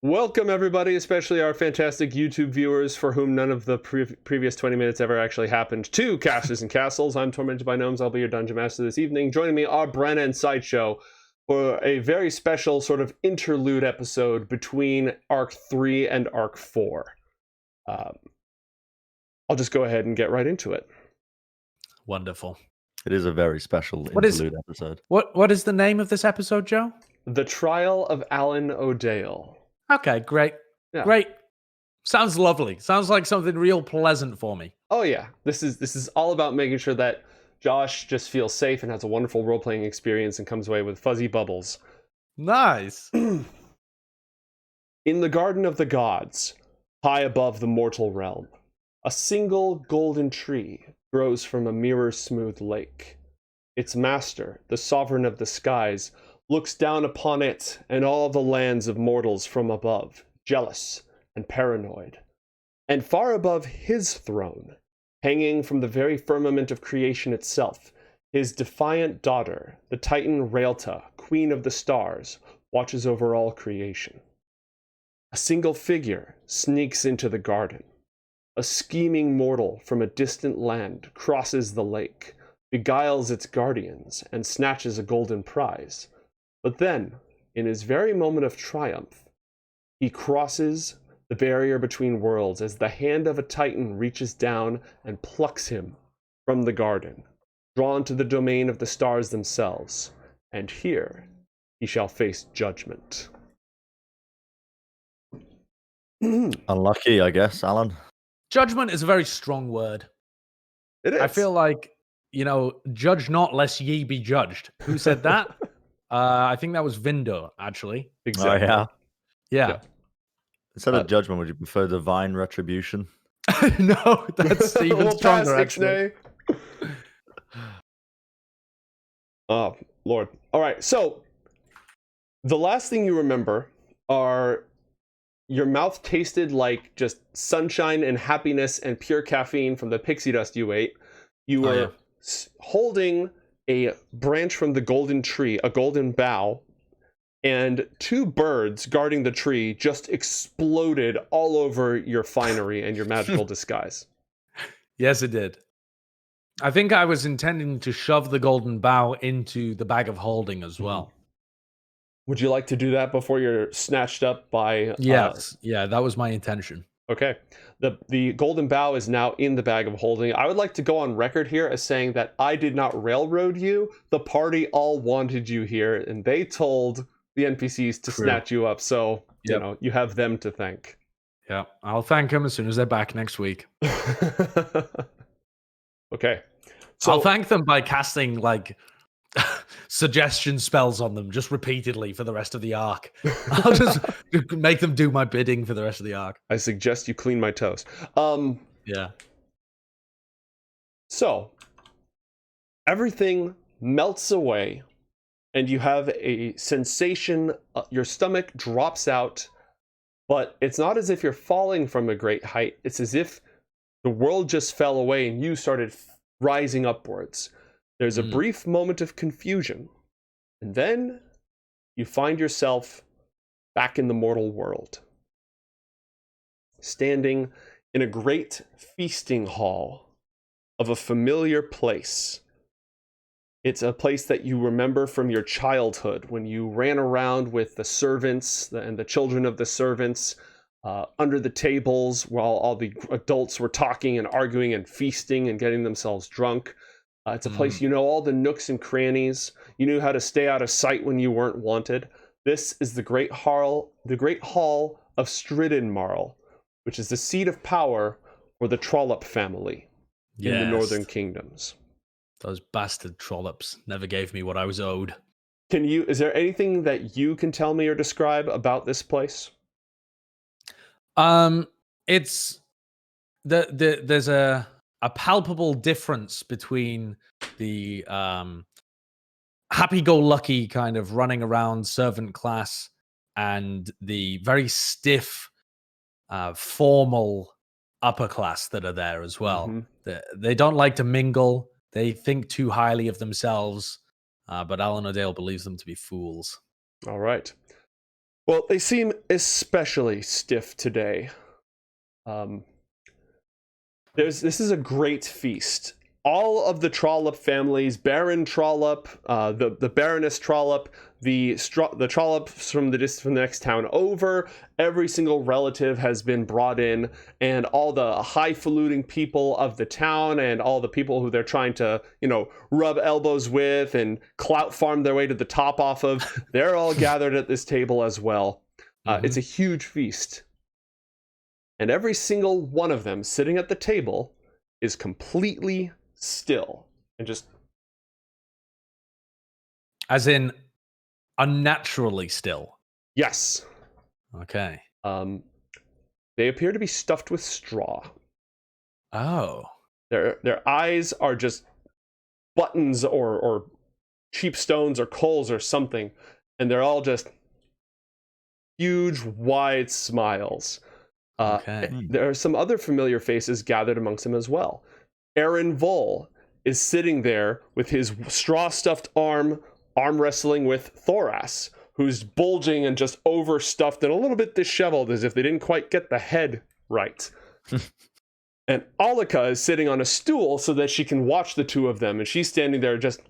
Welcome, everybody, especially our fantastic YouTube viewers for whom none of the previous 20 minutes ever actually happened, to Casters and Castles. I'm Tormented by Gnomes. I'll be your Dungeon Master this evening. Joining me are Brenna and Sideshow for a very special sort of interlude episode between Arc 3 and Arc 4. I'll just go ahead and get right into it. Wonderful. It is a very special interlude episode. What is the name of this episode, Joe? The Trial of Allan O'Dale. Okay, great. Yeah. Great. Sounds lovely. Sounds like something real pleasant for me. Oh yeah. This is all about making sure that Josh just feels safe and has a wonderful role-playing experience and comes away with fuzzy bubbles. Nice. In the Garden of the Gods, high above the mortal realm, a single golden tree grows from a mirror-smooth lake. Its master, the sovereign of the skies, looks down upon it and all the lands of mortals from above, jealous and paranoid. And far above his throne, hanging from the very firmament of creation itself, his defiant daughter, the Titan Raelta, queen of the stars, watches over all creation. A single figure sneaks into the garden. A scheming mortal from a distant land crosses the lake, beguiles its guardians, and snatches a golden prize. But then, in his very moment of triumph, he crosses the barrier between worlds as the hand of a titan reaches down and plucks him from the garden, drawn to the domain of the stars themselves. And here he shall face judgment. Unlucky, I guess, Alan. Judgment is a very strong word. It is. I feel like, judge not lest ye be judged. Who said that? I think that was Vindo, actually. Exactly. Oh, yeah. Instead of judgment, would you prefer divine retribution? No, that's even stronger, actually. Oh, Lord. All right, so the last thing you remember are your mouth tasted like just sunshine and happiness and pure caffeine from the pixie dust you ate. You were holding a branch from the golden tree, a golden bough, and two birds guarding the tree just exploded all over your finery and your magical disguise. Yes, it did. I think I was intending to shove the golden bough into the bag of holding as well. Would you like to do that before you're snatched up by... Yes, that was my intention. Okay. The golden bough is now in the bag of holding. I would like to go on record here as saying that I did not railroad you. The party all wanted you here, and they told the NPCs to snatch you up. So, you have them to thank. Yeah, I'll thank them as soon as they're back next week. Okay. So I'll thank them by casting, suggestion spells on them just repeatedly for the rest of the arc. I'll just make them do my bidding for the rest of the arc. I suggest you clean my toes. Yeah. So everything melts away and you have a sensation, your stomach drops out, but it's not as if you're falling from a great height. It's as if the world just fell away and you started rising upwards. There's a brief moment of confusion, and then you find yourself back in the mortal world, standing in a great feasting hall of a familiar place. It's a place that you remember from your childhood when you ran around with the servants and the children of the servants under the tables while all the adults were talking and arguing and feasting and getting themselves drunk. It's a place you know all the nooks and crannies. You knew how to stay out of sight when you weren't wanted. This is the great hall of Stridinmarl, which is the seat of power for the Trollop family in the Northern Kingdoms. Those bastard trollops never gave me what I was owed. Is there anything that you can tell me or describe about this place? It's there's a palpable difference between the happy-go-lucky kind of running around servant class and the very stiff, formal upper class that are there as well. They don't like to mingle. They think too highly of themselves, but Allan O'Dale believes them to be fools. All right. Well, they seem especially stiff today. This is a great feast. All of the Trollop families, Baron Trollop, the Baroness Trollop, the Trollops from the next town over, every single relative has been brought in, and all the highfalutin people of the town and all the people who they're trying to, rub elbows with and clout farm their way to the top off of, they're all gathered at this table as well. It's a huge feast. And every single one of them sitting at the table is completely still and just... As in unnaturally still? Yes. Okay. They appear to be stuffed with straw. Oh. Their eyes are just buttons or cheap stones or coals or something, and they're all just huge, wide smiles. Okay. There are some other familiar faces gathered amongst them as well. Eren Vol is sitting there with his straw-stuffed arm wrestling with Thoras, who's bulging and just overstuffed and a little bit disheveled as if they didn't quite get the head right. And Alika is sitting on a stool so that she can watch the two of them, and she's standing there just...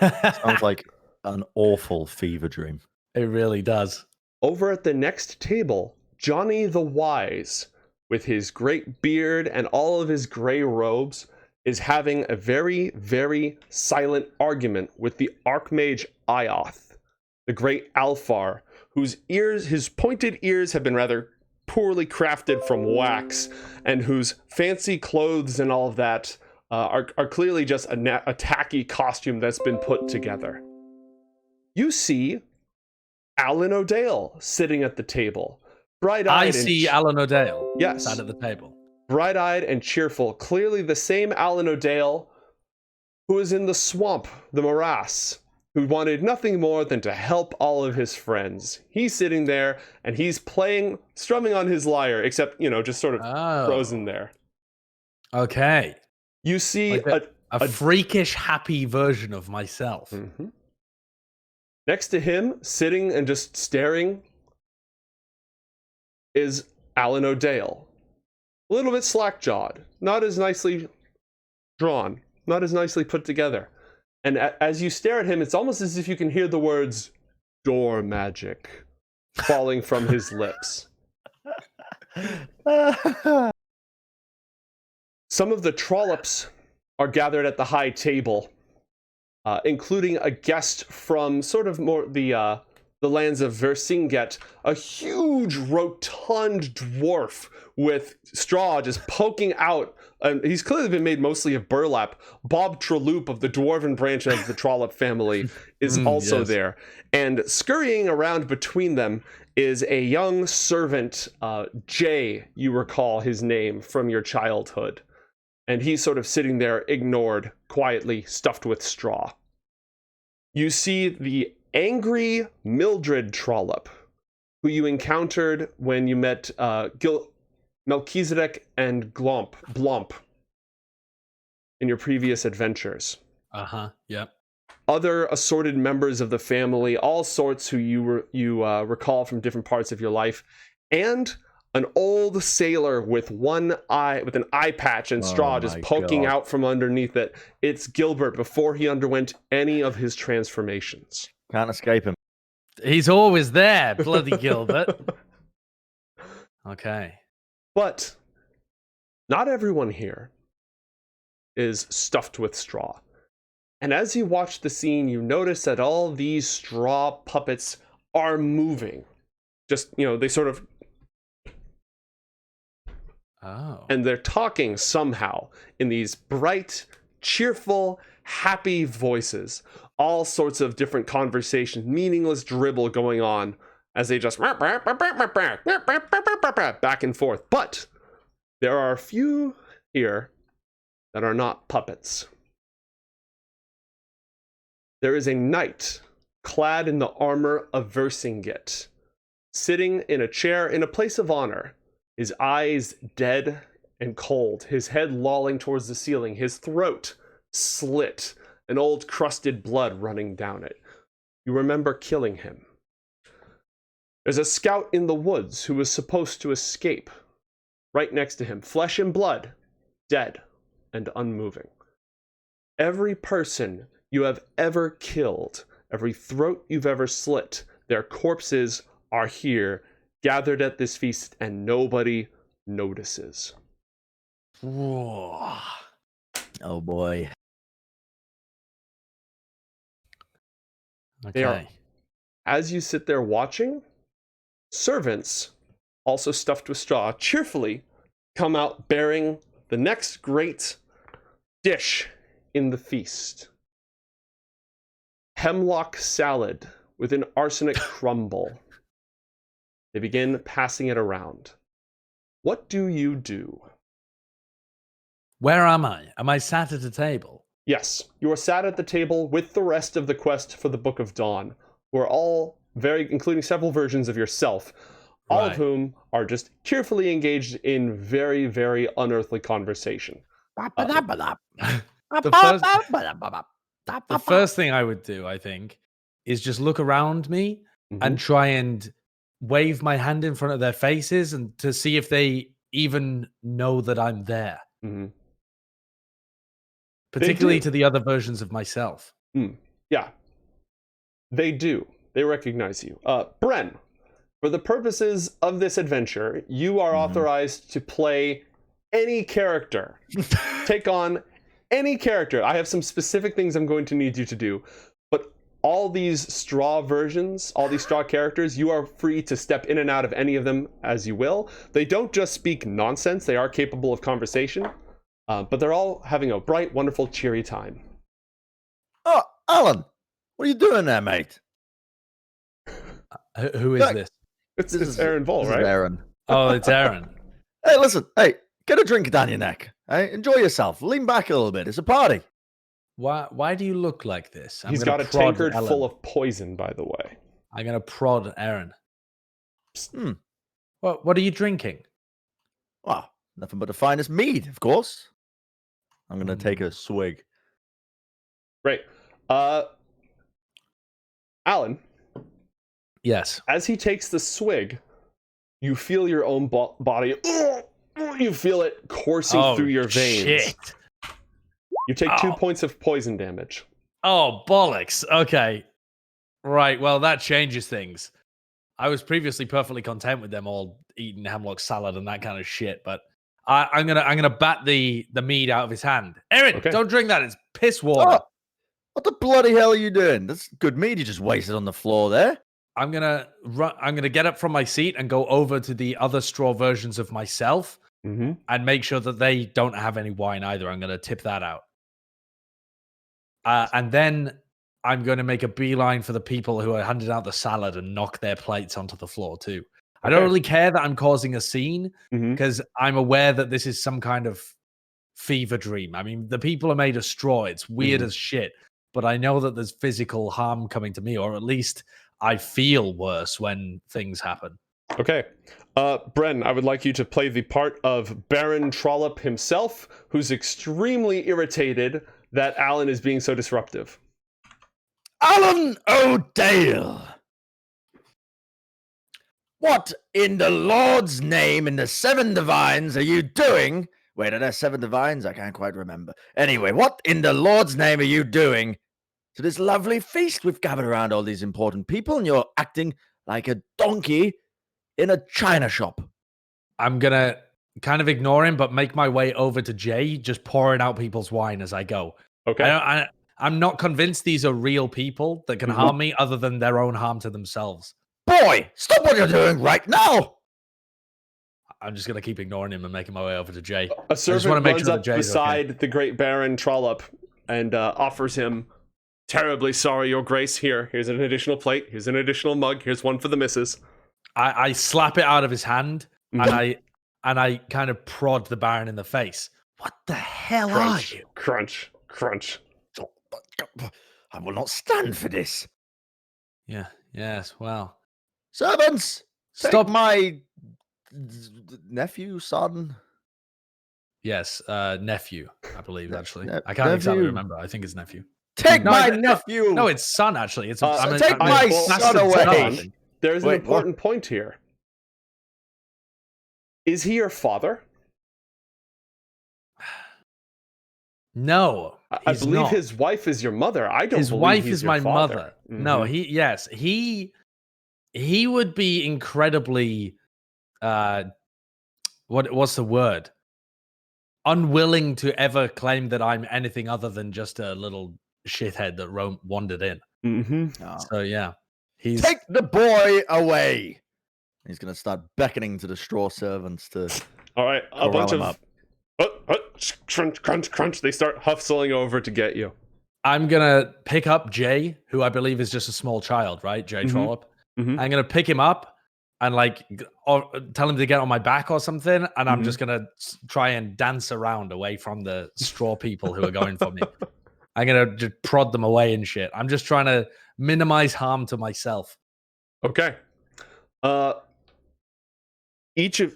Sounds like an awful fever dream. It really does. Over at the next table, Johnny the Wise, with his great beard and all of his gray robes, is having a very, very silent argument with the Archmage Ioth, the great Alfar, whose his pointed ears have been rather poorly crafted from wax, and whose fancy clothes and all of that are clearly just a tacky costume that's been put together. You see Allan O'Dale sitting at the table, bright-eyed. I see Allan O'Dale. Yes, sat at the table, bright-eyed and cheerful. Clearly, the same Allan O'Dale who was in the swamp, the morass, who wanted nothing more than to help all of his friends. He's sitting there and he's strumming on his lyre, except just sort of frozen there. Okay. You see like a freakish, happy version of myself. Mm-hmm. Next to him, sitting and just staring, is Allan O'Dale. A little bit slack-jawed, not as nicely drawn, not as nicely put together. And as you stare at him, it's almost as if you can hear the words, "door magic," falling from his lips. Some of the Trollops are gathered at the high table, including a guest from sort of more the lands of Vercinget, a huge rotund dwarf with straw just poking out. He's clearly been made mostly of burlap. Bob Traloop of the dwarven branch of the Trollop family is also there. And scurrying around between them is a young servant, Jay, you recall his name from your childhood. And he's sort of sitting there, ignored, quietly stuffed with straw. You see the angry Mildred Trollop, who you encountered when you met Melchizedek and Blomp in your previous adventures. Yep. Other assorted members of the family, all sorts who you recall from different parts of your life, and an old sailor with an eye patch and straw just poking out from underneath it. It's Gilbert before he underwent any of his transformations. Can't escape him. He's always there, bloody Gilbert. Okay. But not everyone here is stuffed with straw. And as you watch the scene, you notice that all these straw puppets are moving. Just, they sort of... Oh. And they're talking somehow in these bright, cheerful, happy voices. All sorts of different conversations, meaningless dribble going on as they just back and forth. But there are a few here that are not puppets. There is a knight clad in the armor of Vercinget, sitting in a chair in a place of honor, his eyes dead and cold, his head lolling towards the ceiling, his throat slit, and old crusted blood running down it. You remember killing him. There's a scout in the woods who was supposed to escape. Right next to him, flesh and blood, dead and unmoving. Every person you have ever killed, every throat you've ever slit, their corpses are here, gathered at this feast, and nobody notices. Whoa. Oh boy. They are, Okay. as you sit there watching, servants, also stuffed with straw, cheerfully come out bearing the next great dish in the feast. Hemlock salad with an arsenic crumble. They begin passing it around. What do you do? Where am I? Am I sat at a table? Yes, you are sat at the table with the rest of the quest for the Book of Dawn, who are all including several versions of yourself, all of whom are just cheerfully engaged in very, very unearthly conversation. The first thing I would do, I think, is just look around me and try and wave my hand in front of their faces and to see if they even know that I'm there. Particularly to the other versions of myself. Yeah. They do. They recognize you. Bren, for the purposes of this adventure, you are authorized to play any character. Take on any character. I have some specific things I'm going to need you to do. But all these straw versions, all these straw characters, you are free to step in and out of any of them as you will. They don't just speak nonsense. They are capable of conversation. But they're all having a bright, wonderful, cheery time. Oh, Allan, what are you doing there, mate? Who is this? It's Eren Vol, right? Eren. Oh, it's Eren. Hey, listen. Hey, get a drink down your neck. Hey, enjoy yourself. Lean back a little bit. It's a party. Why do you look like this? He's got a tankard full of poison, by the way. I'm going to prod Eren. What are you drinking? Well, nothing but the finest mead, of course. I'm going to take a swig. Great. Allan. Yes. As he takes the swig, you feel your own body. You feel it coursing through your veins. Shit. You take 2 points of poison damage. Oh, bollocks. Okay. Right. Well, that changes things. I was previously perfectly content with them all eating hemlock salad and that kind of shit, but I'm gonna bat the mead out of his hand. Eren, don't drink that. It's piss water. Oh, what the bloody hell are you doing? That's good mead you just wasted on the floor there. I'm gonna get up from my seat and go over to the other straw versions of myself and make sure that they don't have any wine either. I'm gonna tip that out, and then I'm going to make a beeline for the people who are handing out the salad and knock their plates onto the floor too. I don't really care that I'm causing a scene because I'm aware that this is some kind of fever dream. I mean, the people are made of straw. It's weird as shit, but I know that there's physical harm coming to me, or at least I feel worse when things happen. Okay. Bren, I would like you to play the part of Baron Trollop himself, who's extremely irritated that Allan is being so disruptive. Allan O'Dale! What in the Lord's name in the Seven Divines are you doing? Wait, are there 7 divines? I can't quite remember. Anyway, what in the Lord's name are you doing to this lovely feast? We've gathered around all these important people, and you're acting like a donkey in a china shop. I'm going to kind of ignore him, but make my way over to Jay, just pouring out people's wine as I go. Okay. I'm not convinced these are real people that can harm me other than their own harm to themselves. Boy, stop what you're doing right now! I'm just going to keep ignoring him and making my way over to Jay. A servant runs up beside the great Baron Trollop and offers him, "Terribly sorry, Your Grace. Here's an additional plate. Here's an additional mug. Here's one for the missus." I slap it out of his hand and I kind of prod the Baron in the face. What the hell are you? Crunch, crunch. I will not stand for this. Yeah, yes, well. Servants! Stop my nephew, son? Yes, nephew, I believe, actually. I can't exactly remember. I think it's nephew. Take No, my no, nephew. No, it's son actually. It's take my son away. There's an Wait, important point here. Is he your father? No, I believe not. his wife is your mother. I don't His believe wife he's is your my father. mother. No, he would be incredibly what's the word? Unwilling to ever claim that I'm anything other than just a little shithead that wandered in. So yeah, Take the boy away. He's gonna start beckoning to the straw servants to. All right, a bunch of crunch, crunch, crunch. They start hustling over to get you. I'm gonna pick up Jay, who I believe is just a small child, right? Jay Trollop. I'm gonna pick him up and or tell him to get on my back or something, and I'm just gonna try and dance around away from the straw people who are going for me. I'm gonna just prod them away and shit. I'm just trying to minimize harm to myself. Okay.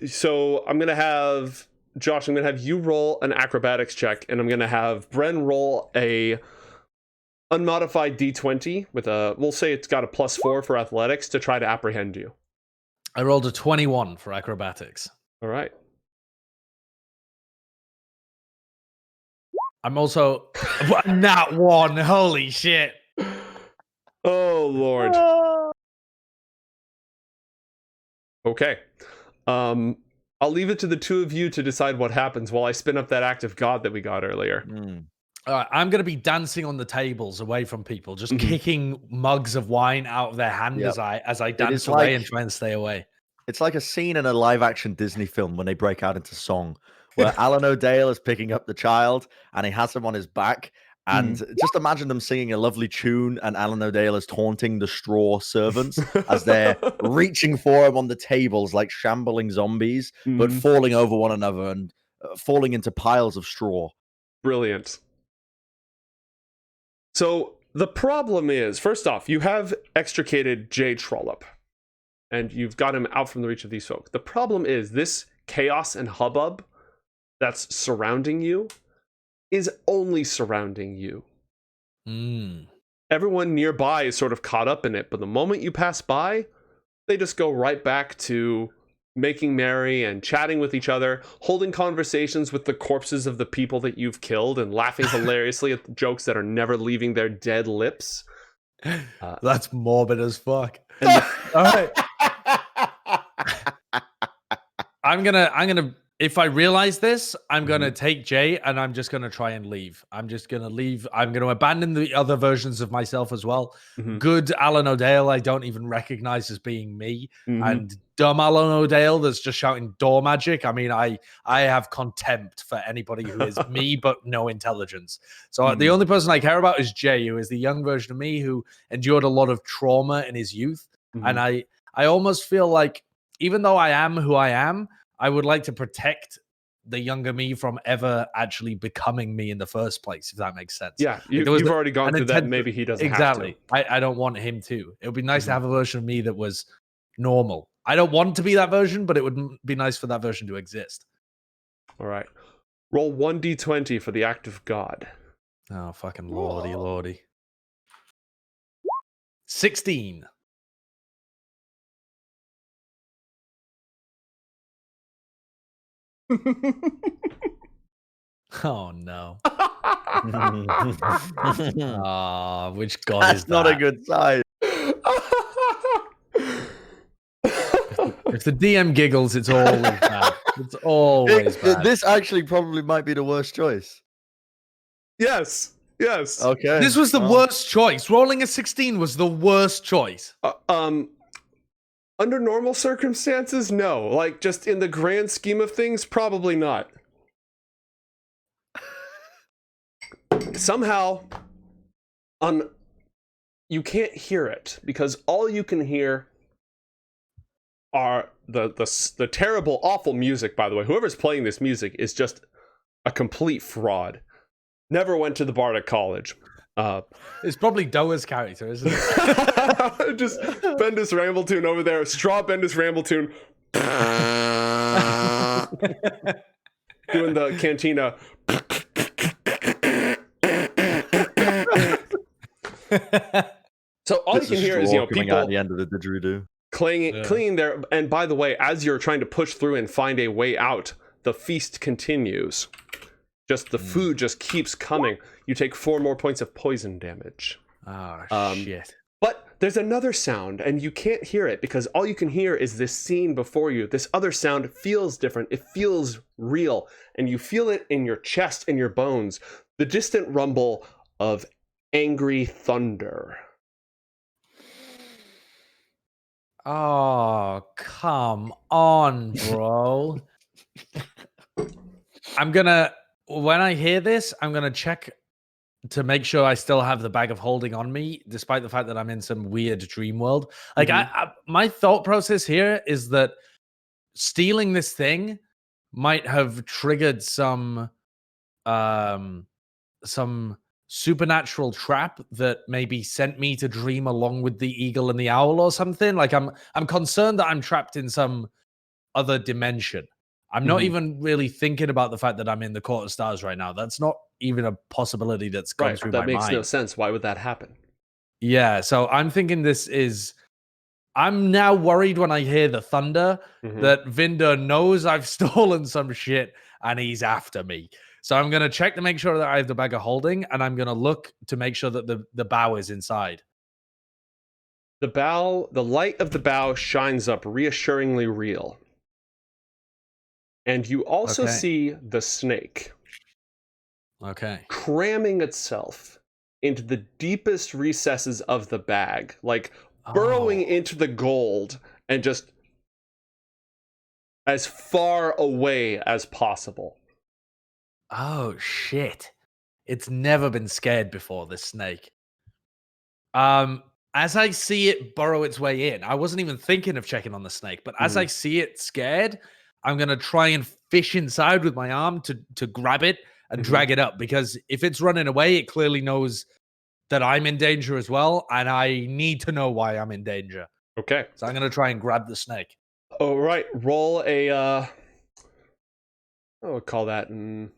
So I'm gonna have Josh. I'm gonna have you roll an acrobatics check, and I'm gonna have Bren roll a unmodified D20 with we'll say it's got a +4 for athletics to try to apprehend you. I rolled a 21 for acrobatics. All right. I'm also not one. Holy shit. Oh Lord. Okay. I'll leave it to the two of you to decide what happens while I spin up that act of God that we got earlier. I'm going to be dancing on the tables away from people, just kicking mugs of wine out of their hand as I dance away and try and stay away. It's like a scene in a live-action Disney film when they break out into song, where Allan O'Dale is picking up the child and he has him on his back. And just imagine them singing a lovely tune and Allan O'Dale is taunting the straw servants as they're reaching for him on the tables like shambling zombies, but falling over one another and falling into piles of straw. Brilliant. So the problem is, first off, you have extricated Jay Trollop, and you've got him out from the reach of these folk. The problem is this chaos and hubbub that's surrounding you is only surrounding you. Everyone nearby is sort of caught up in it, but the moment you pass by, they just go right back to making merry and chatting with each other, holding conversations with the corpses of the people that you've killed, and laughing hilariously at the jokes that are never leaving their dead lips. That's morbid as fuck. All right. I'm gonna if I realize this, I'm gonna take Jay and I'm just gonna try and leave. I'm just gonna leave. I'm gonna abandon the other versions of myself as well. Good Allan O'Dale, I don't even recognize as being me, and dumb Allan O'Dale that's just shouting door magic. I mean, I have contempt for anybody who is me but no intelligence. So the only person I care about is Jay, who is the young version of me who endured a lot of trauma in his youth, and I almost feel like even though I am who I am, I would like to protect the younger me from ever actually becoming me in the first place, if that makes sense. Yeah, you've already gone through that. Maybe he doesn't exactly. have to. I don't want him to. It would be nice to have a version of me that was normal. I don't want to be that version, but it would be nice for that version to exist. All right. Roll 1d20 for the act of God. Oh, fucking lordy. 16. Oh no. Which god That's is that? not a good sign. If the DM giggles, it's always bad. It's always bad. This actually probably might be the worst choice. Yes. Okay. This was the worst choice. Rolling a 16 was the worst choice. Under normal circumstances, no. Like, just in the grand scheme of things, probably not. Somehow, you can't hear it, because all you can hear are the terrible, awful music, by the way. Whoever's playing this music is just a complete fraud. Never went to the Bardic College. It's probably Doa's character, isn't it? Just Bendis Rambletoon over there, straw Bendis Rambletoon. Doing the cantina. So all you can hear is coming out people at the end of the didgeridoo. clinging there. And by the way, as you're trying to push through and find a way out, the feast continues. Just the food just keeps coming. You take 4 more points of poison damage. Oh, shit. But there's another sound, and you can't hear it because all you can hear is this scene before you. This other sound feels different. It feels real, and you feel it in your chest and your bones. The distant rumble of angry thunder. Oh, come on, bro. When I hear this, I'm gonna check to make sure I still have the bag of holding on me, despite the fact that I'm in some weird dream world. Like, my thought process here is that stealing this thing might have triggered some supernatural trap that maybe sent me to dream along with the eagle and the owl or something. Like, I'm concerned that I'm trapped in some other dimension. I'm not even really thinking about the fact that I'm in the Court of Stars right now. That's not even a possibility that's gone through my mind. That makes no sense. Why would that happen? Yeah, so I'm thinking I'm now worried when I hear the thunder that Vinder knows I've stolen some shit and he's after me. So I'm going to check to make sure that I have the bag of holding, and I'm going to look to make sure that the bow is inside. The light of the bow shines up reassuringly real. And you also see the snake. Okay. Cramming itself into the deepest recesses of the bag, like burrowing into the gold and just as far away as possible. Oh, shit. It's never been scared before, this snake. As I see it burrow its way in, I wasn't even thinking of checking on the snake, but as I see it scared, I'm going to try and fish inside with my arm to grab it and drag it up, because if it's running away, it clearly knows that I'm in danger as well, and I need to know why I'm in danger. Okay. So I'm going to try and grab the snake. All right, roll a we'll call that more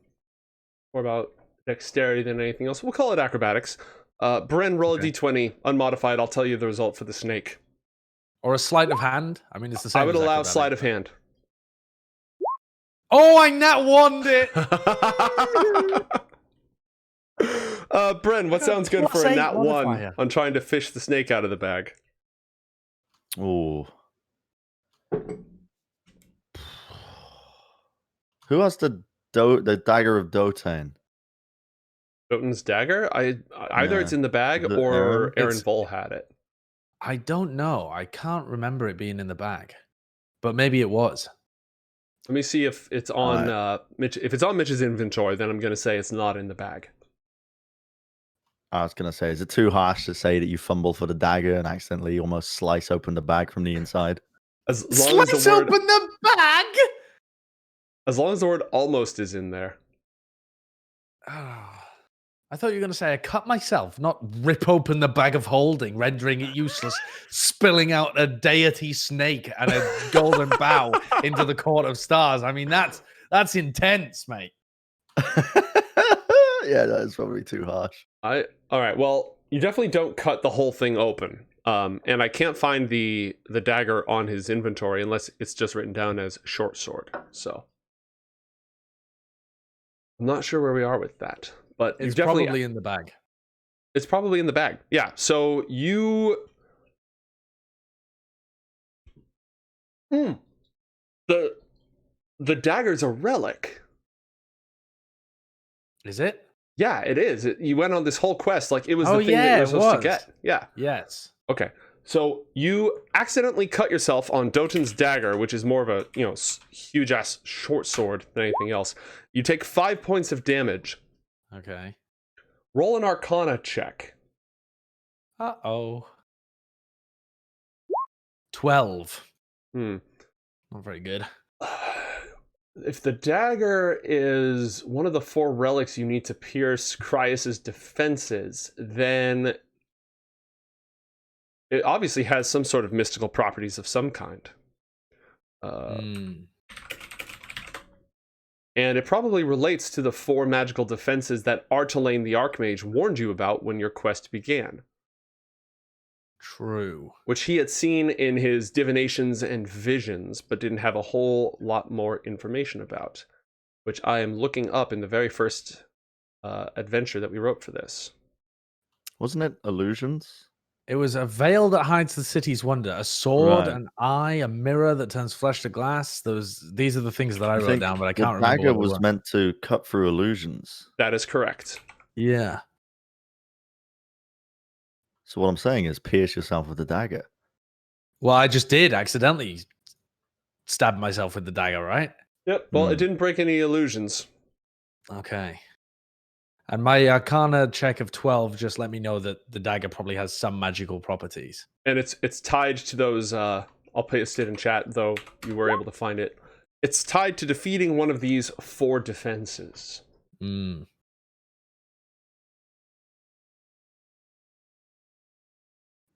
about dexterity than anything else. We'll call it acrobatics. Bren, roll a d20, unmodified. I'll tell you the result for the snake. Or a sleight of hand. I mean, it's the same. I would allow sleight of hand. Oh, I nat wand it! Bren, what sounds good for a nat 1 on trying to fish the snake out of the bag? Oh. Who has the dagger of Dotain? Dotan's dagger? Either it's in the bag or Eren Vol had it. I don't know. I can't remember it being in the bag, but maybe it was. Let me see if it's on Mitch. If it's on Mitch's inventory, then I'm going to say it's not in the bag. I was going to say, is it too harsh to say that you fumble for the dagger and accidentally almost slice open the bag from the inside? As long as the word, open the bag? As long as the word almost is in there. I thought you were going to say I cut myself, not rip open the bag of holding, rendering it useless, spilling out a deity snake and a golden bow into the Court of Stars. I mean, that's intense, mate. Yeah, that is probably too harsh. All right, well, you definitely don't cut the whole thing open. And I can't find the dagger on his inventory unless it's just written down as short sword. So I'm not sure where we are with that. But it's probably in the bag. It's probably in the bag. Yeah. So you the dagger's a relic. Is it? Yeah, it is. You went on this whole quest like it was the thing that you were supposed to get. Yeah. Yes. Okay. So you accidentally cut yourself on Dotan's dagger, which is more of a, huge ass short sword than anything else. You take 5 points of damage. Okay. Roll an Arcana check. 12. Not very good. If the dagger is one of the 4 relics you need to pierce Cryus's defenses, then it obviously has some sort of mystical properties of some kind. And it probably relates to the 4 magical defenses that Artelane the Archmage warned you about when your quest began. True. which he had seen in his divinations and visions, but didn't have a whole lot more information about, which I am looking up in the very first adventure that we wrote for this. Wasn't it illusions? It was a veil that hides the city's wonder, a sword, an eye, a mirror that turns flesh to glass. These are the things that I wrote think down, but I the can't remember dagger what they was were. meant to cut through illusions. That is correct. Yeah. So what I'm saying is pierce yourself with the dagger. Well, I just did accidentally stab myself with the dagger, right? Yep. Well, it didn't break any illusions. Okay. And my Arcana check of 12 just let me know that the dagger probably has some magical properties. And it's tied to those. I'll paste it in chat, though you were able to find it. It's tied to defeating one of these 4 defenses.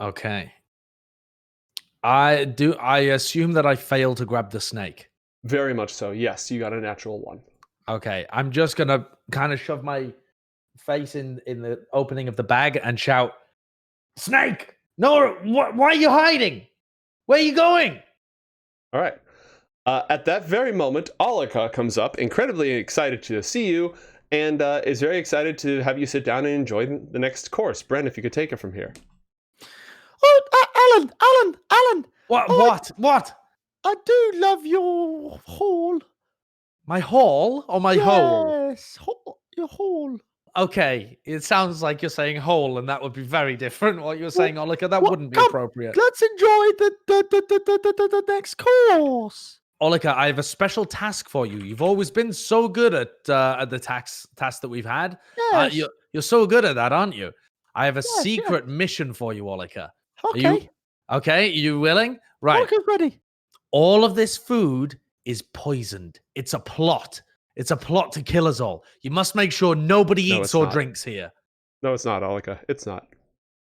Okay. I assume that I failed to grab the snake. Very much so. Yes, you got a natural 1. Okay. I'm just gonna kind of shove my face in the opening of the bag and shout, "Snake! No, why are you hiding? Where are you going?" All right. At that very moment, Alika comes up, incredibly excited to see you, and is very excited to have you sit down and enjoy the next course. Bren, if you could take it from here. Oh, Alan! What? I do love your hall. My hall or my hole? Yes, your hall. Okay, it sounds like you're saying hole, and that would be very different. What you're saying, Olika, that wouldn't be appropriate. Let's enjoy the next course. Olika, I have a special task for you. You've always been so good at the task that we've had. Yes. You're so good at that, aren't you? I have a secret mission for you, Olika. Okay. You willing? Right. Olika's ready. All of this food is poisoned. It's a plot. It's a plot to kill us all. You must make sure nobody eats or drinks here. No, it's not, Alika. It's not.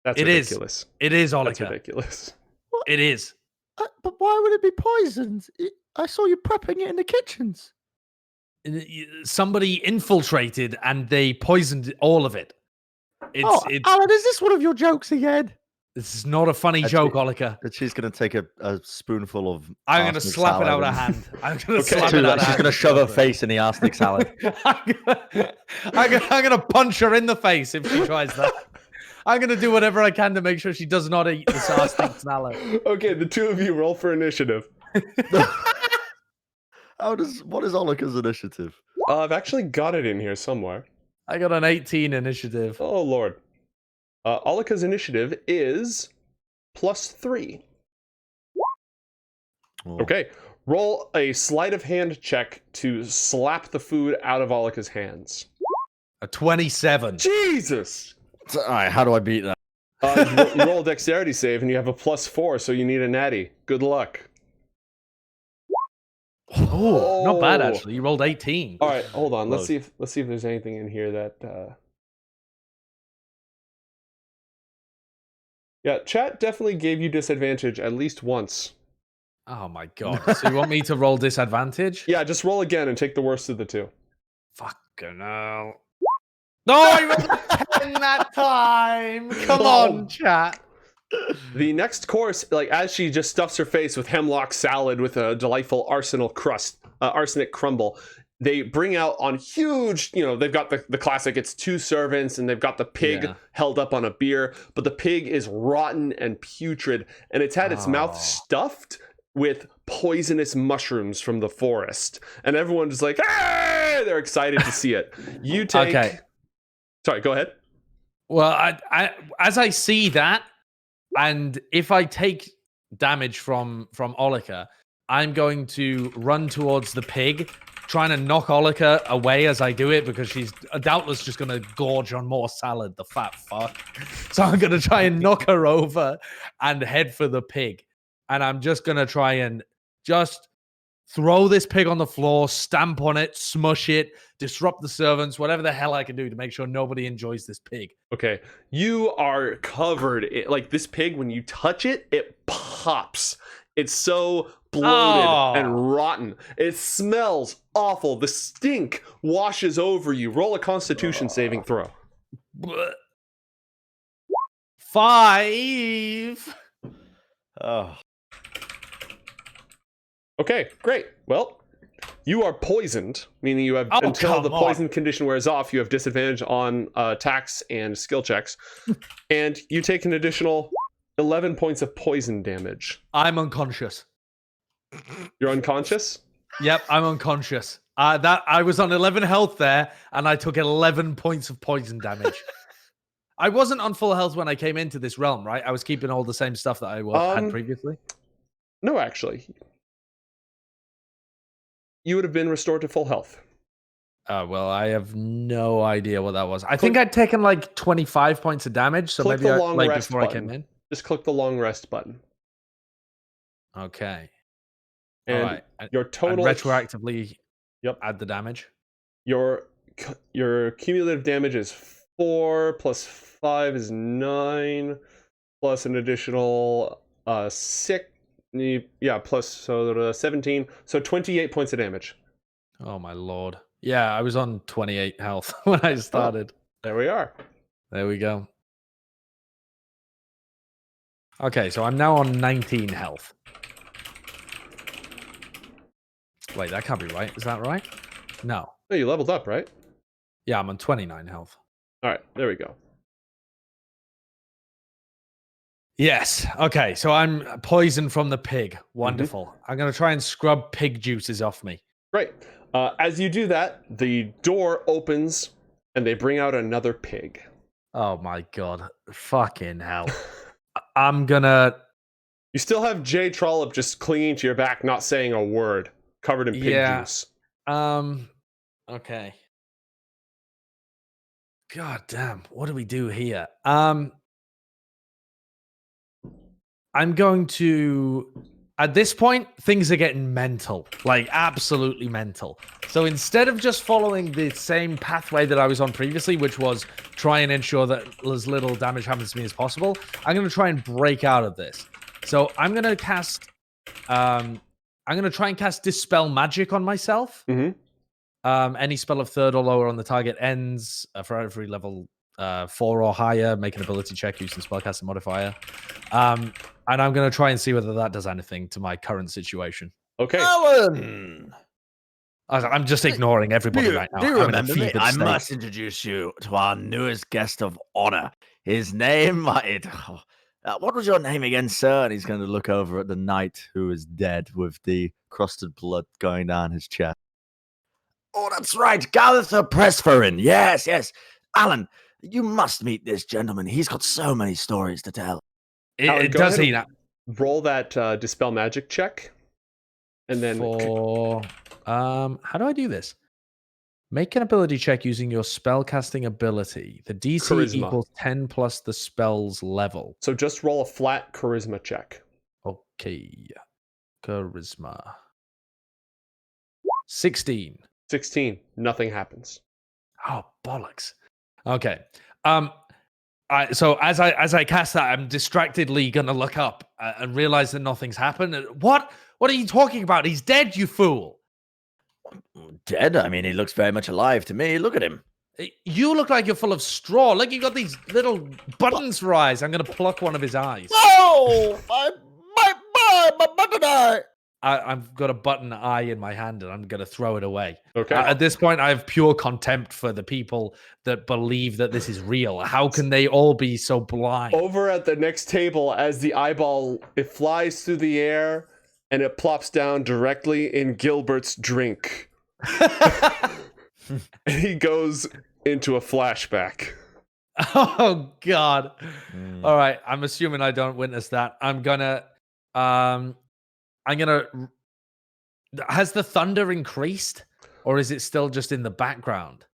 That's it ridiculous. It is, Olika. That's ridiculous. What? It is. But why would it be poisoned? I saw you prepping it in the kitchens. Somebody infiltrated and they poisoned all of it. Alan, is this one of your jokes again? This is not a funny joke, Olika. That she's going to take a spoonful of. I'm going to slap it out of hand. I'm going to slap it out of hand. She's going to shove her face in the arsenic salad. I'm going to punch her in the face if she tries that. I'm going to do whatever I can to make sure she does not eat this arsenic salad. Okay, the two of you roll for initiative. What is Olika's initiative? I've actually got it in here somewhere. I got an 18 initiative. Oh, Lord. Olika's initiative is +3. Oh. Okay. Roll a sleight of hand check to slap the food out of Olika's hands. A 27. Jesus! All right, how do I beat that? You roll a dexterity save and you have a +4, so you need a natty. Good luck. Oh, not bad actually. You rolled 18. All right, hold on. Let's see if there's anything in here that. Yeah, chat definitely gave you disadvantage at least once. Oh my god. So you want me to roll disadvantage? Yeah, just roll again and take the worst of the 2. Fucking hell. No, I rolled a 10 that time. Come on, chat. The next course, like as she just stuffs her face with hemlock salad with a delightful arsenic crumble, they bring out on huge, they've got the classic, it's 2 servants, and they've got the pig held up on a bier, but the pig is rotten and putrid, and it's had its mouth stuffed with poisonous mushrooms from the forest. And everyone's just like, hey! They're excited to see it. You take... Okay. Sorry, go ahead. Well, I as I see that, and if I take damage from Olika, I'm going to run towards the pig, trying to knock Olika away as I do it, because she's doubtless just going to gorge on more salad, the fat fuck. So I'm going to try and knock her over and head for the pig. And I'm just going to try and just throw this pig on the floor, stamp on it, smush it, disrupt the servants, whatever the hell I can do to make sure nobody enjoys this pig. Okay, you are covered. Like this pig, when you touch it, it pops. It's so bloated and rotten. It smells awful. The stink washes over you. Roll a Constitution saving throw. 5. Oh. Okay, great. Well, you are poisoned, meaning you have until the poison condition wears off, you have disadvantage on attacks and skill checks. And you take an additional 11 points of poison damage. I'm unconscious. You're unconscious? Yep, I'm unconscious. I was on 11 health there, and I took 11 points of poison damage. I wasn't on full health when I came into this realm, right? I was keeping all the same stuff that I had previously. No, actually. You would have been restored to full health. Well, I have no idea what that was. I think I'd taken like 25 points of damage, so click maybe the long rest before button. I came in. Just click the long rest button. Okay. And all right. Your total retroactively add the damage. Your cumulative damage is 4 plus 5 is 9 plus an additional 6. Yeah, plus 17. So 28 points of damage. Oh my lord. Yeah, I was on 28 health when I started. Oh, there we are. There we go. Okay, so I'm now on 19 health. Wait, that can't be right. Is that right? No. No, you leveled up, right? Yeah, I'm on 29 health. All right, there we go. Yes. Okay, so I'm poisoned from the pig. Wonderful. I'm going to try and scrub pig juices off me. Great. As you do that, the door opens and they bring out another pig. Oh my god. Fucking hell. I'm gonna... You still have Jay Trollop just clinging to your back, not saying a word, covered in pig juice. Okay. God damn. What do we do here? I'm going to... At this point, things are getting mental. Like, absolutely mental. So instead of just following the same pathway that I was on previously, which was try and ensure that as little damage happens to me as possible, I'm going to try and break out of this. So I'm going to cast... I'm going to try and cast Dispel Magic on myself. Mm-hmm. Any spell of 3rd or lower on the target ends for every level 4 or higher. Make an ability check using spellcasting modifier. And I'm going to try and see whether that does anything to my current situation. Okay. Allan! I'm just ignoring everybody right now. Do you remember me? I must introduce you to our newest guest of honor. His name... what was your name again, sir? And he's going to look over at the knight who is dead with the crusted blood going down his chest. Oh, that's right. Gallagher Pressferin. Yes, yes. Allan, you must meet this gentleman. He's got so many stories to tell. It does he not? Roll that Dispel Magic check. And then... how do I do this? Make an ability check using your spellcasting ability. The DC Charisma. equals 10 plus the spell's level. So just roll a flat charisma check. Okay. Charisma. 16. 16. Nothing happens. Oh, bollocks. Okay. So as I cast that, I'm distractedly gonna look up and realize that nothing's happened. What are you talking about? He's dead, you fool. Dead? I mean, he looks very much alive to me. Look at him. You look like you're full of straw. Look, you got these little buttons for eyes. I'm gonna pluck one of his eyes. No! My button eye! I've got a button eye in my hand and I'm going to throw it away. Okay. At this point, I have pure contempt for the people that believe that this is real. How can they all be so blind? Over at the next table, as the eyeball, it flies through the air and it plops down directly in Gilbert's drink. And he goes into a flashback. Oh, God. All right. I'm assuming I don't witness that. I'm gonna... Has the thunder increased, or is it still just in the background?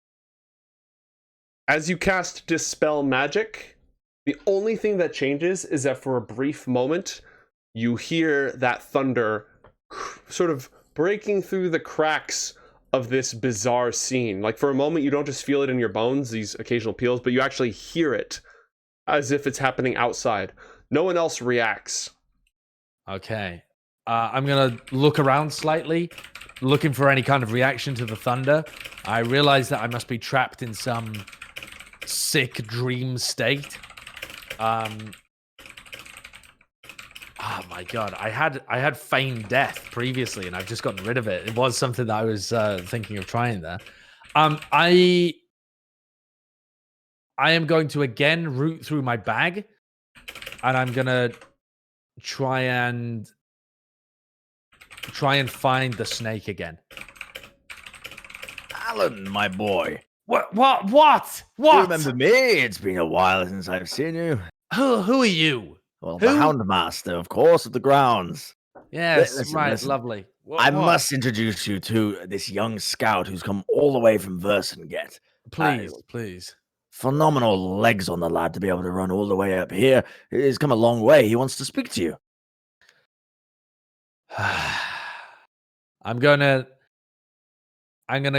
As you cast Dispel Magic, the only thing that changes is that for a brief moment, you hear that thunder sort of breaking through the cracks of this bizarre scene. Like for a moment, you don't just feel it in your bones, these occasional peals, but you actually hear it as if it's happening outside. No one else reacts. Okay. I'm going to look around slightly, looking for any kind of reaction to the thunder. I realize that I must be trapped in some sick dream state. Oh my god, I had feigned death previously, and I've just gotten rid of it. It was something that I was thinking of trying there. I am going to again root through my bag, and I'm gonna try and find the snake again. Allan, my boy. What? You remember me? It's been a while since I've seen you. Who are you? Well, Who? the Houndmaster, of course, of the grounds. Yes, Listen, right, listen. lovely. I must introduce you to this young scout who's come all the way from Vercinget. Please. Phenomenal legs on the lad to be able to run all the way up here. He's come a long way. He wants to speak to you. I'm gonna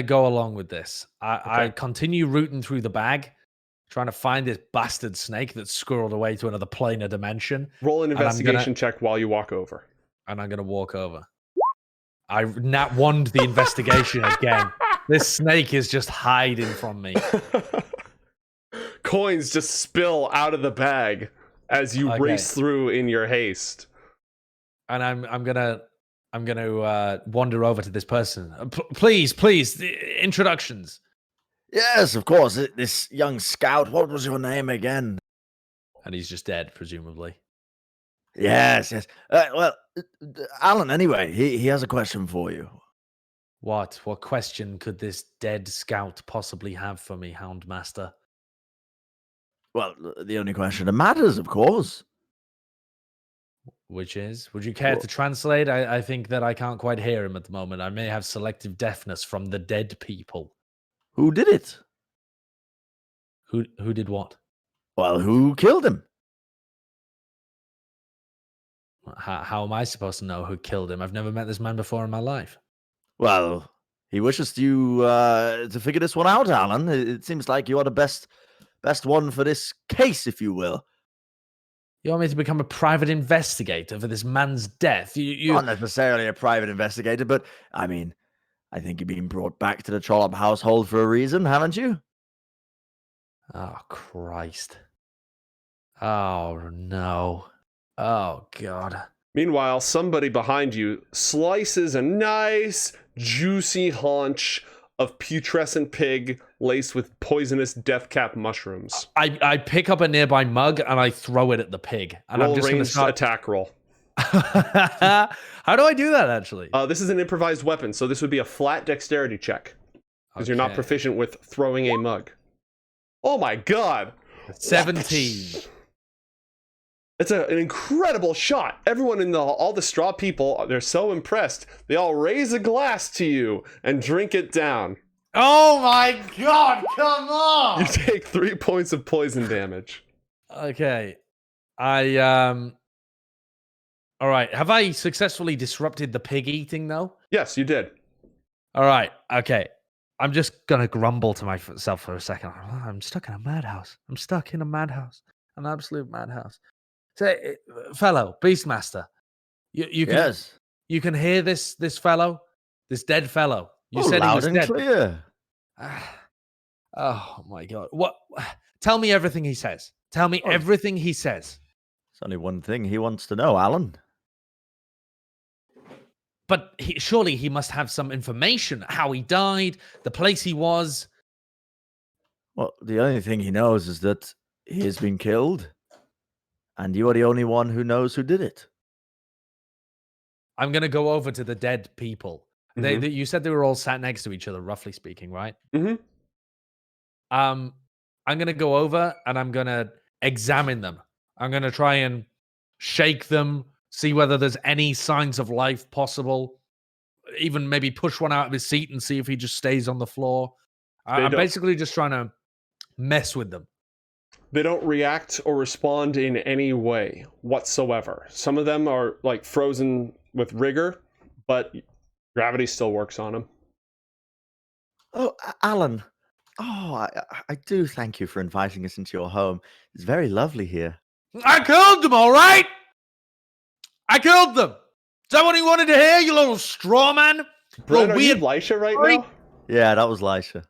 go along with this. I continue rooting through the bag, trying to find this bastard snake that's squirreled away to another planar dimension. Roll an investigation check while you walk over. And I'm gonna walk over. I nat won the investigation again. This snake is just hiding from me. Coins just spill out of the bag as you race through in your haste. And I'm gonna wander over to this person. Please, introductions. Yes, of course. This young scout. What was your name again? And he's just dead, presumably. Yes. Well, Allan. Anyway, he has a question for you. What question could this dead scout possibly have for me, Houndmaster? Well, the only question that matters, of course. Which is, would you care to translate? I think that I can't quite hear him at the moment. I may have selective deafness from the dead people. Who did it? Who did what? Well, who killed him? How am I supposed to know who killed him? I've never met this man before in my life. Well, he wishes you to figure this one out, Allan. It seems like you are the best one for this case, if you will. You want me to become a private investigator for this man's death? You Not necessarily a private investigator, but I mean, I think you've been brought back to the Trollope household for a reason, haven't you? Oh, Christ. Oh, no. Oh, God. Meanwhile, somebody behind you slices a nice, juicy haunch of putrescent pig laced with poisonous deathcap mushrooms. I pick up a nearby mug and I throw it at the pig. And roll I'm just ranged attack roll. How do I do that, actually? This is an improvised weapon, so this would be a flat dexterity check. Because you're not proficient with throwing a mug. Oh my god! 17. It's an incredible shot. Everyone in all the straw people, they're so impressed. They all raise a glass to you and drink it down. Oh my god, come on! You take 3 points of poison damage. Okay. All right. Have I successfully disrupted the pig eating, though? Yes, you did. All right. Okay. I'm just going to grumble to myself for a second. I'm stuck in a madhouse. An absolute madhouse. Say, fellow, Beastmaster, you can, yes. You can hear this fellow, this dead fellow. You said loud he was and dead. Clear. Oh my god! What? Tell me everything he says. Tell me everything he says. There's only one thing he wants to know, Allan. But surely he must have some information: how he died, the place he was. Well, the only thing he knows is that he has been killed. And you are the only one who knows who did it. I'm going to go over to the dead people. Mm-hmm. You said they were all sat next to each other, roughly speaking, right? Mm-hmm. I'm going to go over and I'm going to examine them. I'm going to try and shake them, see whether there's any signs of life possible. Even maybe push one out of his seat and see if he just stays on the floor. I'm basically just trying to mess with them. They don't react or respond in any way whatsoever. Some of them are like frozen with rigor, but gravity still works on them. Oh, Allan. Oh, I do thank you for inviting us into your home. It's very lovely here. I killed them, all right? I killed them. Is that what you wanted to hear, you little straw man? Brent, are you Lysha right now? Yeah, that was Lysha.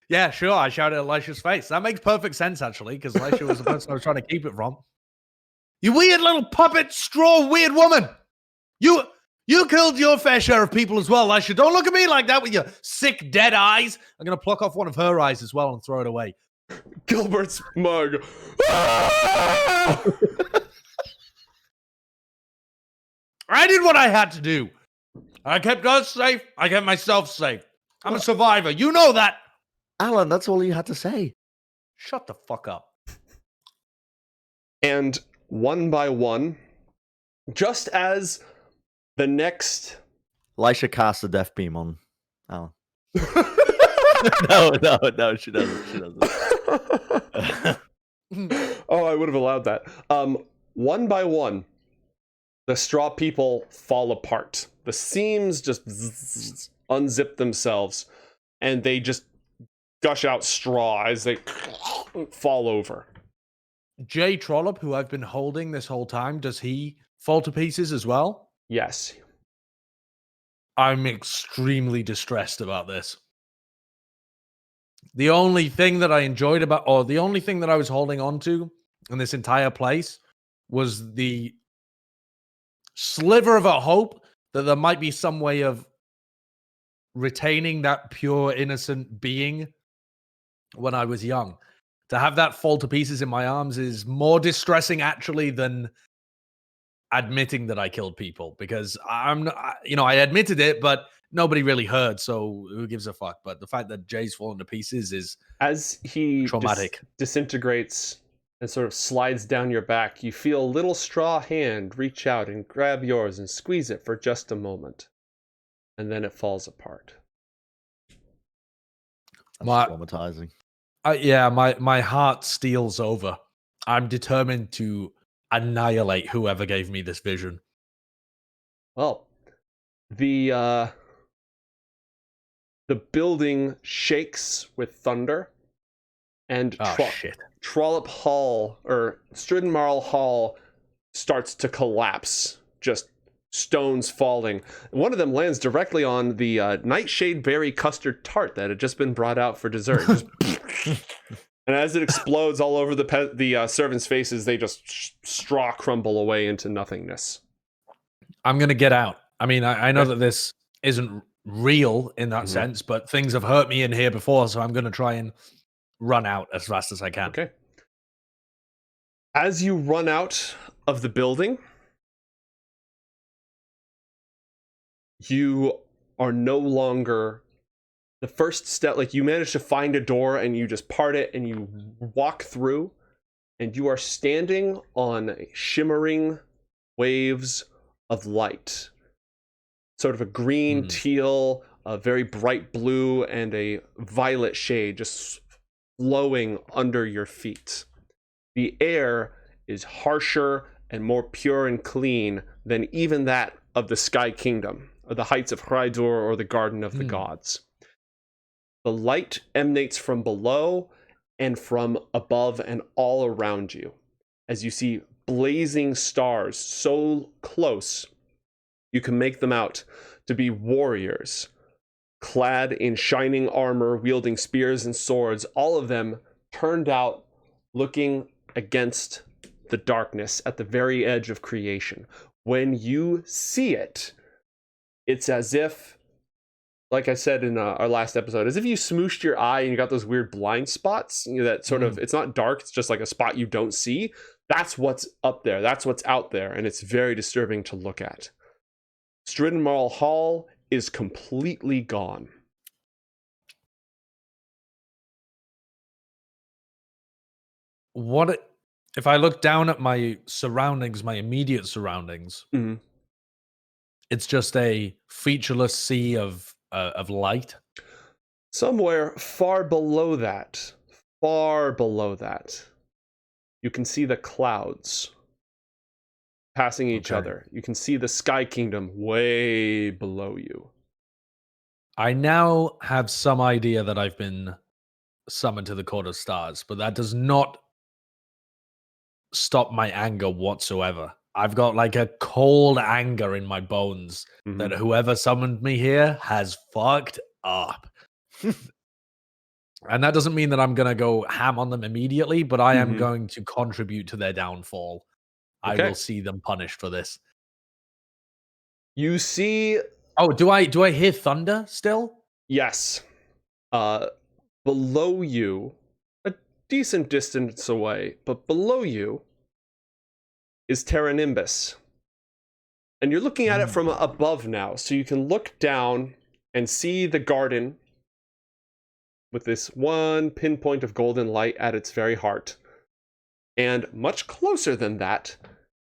Yeah, sure. I shouted at Lysha's face. That makes perfect sense, actually, because Lysha was the person I was trying to keep it from. You weird little puppet, straw, weird woman. You killed your fair share of people as well, Lysha. Don't look at me like that with your sick, dead eyes. I'm going to pluck off one of her eyes as well and throw it away. Gilbert's mug. Ah! I did what I had to do. I kept us safe. I kept myself safe. I'm a survivor. You know that. Allan, that's all you had to say. Shut the fuck up. And one by one, just as the next... Lysha casts a death beam on Allan. No, she doesn't. She doesn't. Oh, I would have allowed that. One by one, the straw people fall apart. The seams just unzip themselves, and they just gush out straw as they fall over. Jay Trollope, who I've been holding this whole time, does he fall to pieces as well? Yes. I'm extremely distressed about this. The only thing that I enjoyed about, or the only thing that I was holding on to in this entire place was the sliver of a hope that there might be some way of retaining that pure, innocent being when I was young. To have that fall to pieces in my arms is more distressing, actually, than admitting that I killed people, because I admitted it, but nobody really heard, so who gives a fuck? But the fact that Jay's fallen to pieces is as he traumatic. Disintegrates and sort of slides down your back, you feel a little straw hand reach out and grab yours and squeeze it for just a moment, and then it falls apart. That's traumatizing. My heart steals over. I'm determined to annihilate whoever gave me this vision. Well, the building shakes with thunder, and Trollope Hall, or Striddenmarl Hall, starts to collapse. Just stones falling. One of them lands directly on the nightshade berry custard tart that had just been brought out for dessert. Just and as it explodes all over the servants' faces, they just straw crumble away into nothingness. I'm going to get out. I mean, I know that this isn't real in that sense, but things have hurt me in here before, so I'm going to try and run out as fast as I can. Okay. As you run out of the building, you are no longer the first step. Like, you manage to find a door and you just part it and you walk through, and you are standing on shimmering waves of light. Sort of a green, teal, a very bright blue, and a violet shade just flowing under your feet. The air is harsher and more pure and clean than even that of the Sky Kingdom, or the heights of Hrydur, or the Garden of the Gods. The light emanates from below and from above and all around you, as you see blazing stars so close you can make them out to be warriors, clad in shining armor, wielding spears and swords, all of them turned out looking against the darkness at the very edge of creation. When you see it, it's as if, like I said in our last episode, as if you smooshed your eye and you got those weird blind spots, you know, that sort of, it's not dark, it's just like a spot you don't see. That's what's up there, that's what's out there, and it's very disturbing to look at. Striddenmarl Hall is completely gone. What if I look down at my surroundings, my immediate surroundings? It's just a featureless sea of light. Somewhere far below that, you can see the clouds passing each other. You can see the Sky Kingdom way below you. I now have some idea that I've been summoned to the Court of Stars, but that does not stop my anger whatsoever. I've got like a cold anger in my bones that whoever summoned me here has fucked up. And that doesn't mean that I'm going to go ham on them immediately, but I am Mhm. going to contribute to their downfall. I Okay. will see them punished for this. You see, Oh, do I hear thunder still? yes, below you, a decent distance away, but below you is Terra Nimbus. And you're looking at it from above now, so you can look down and see the garden with this one pinpoint of golden light at its very heart. And much closer than that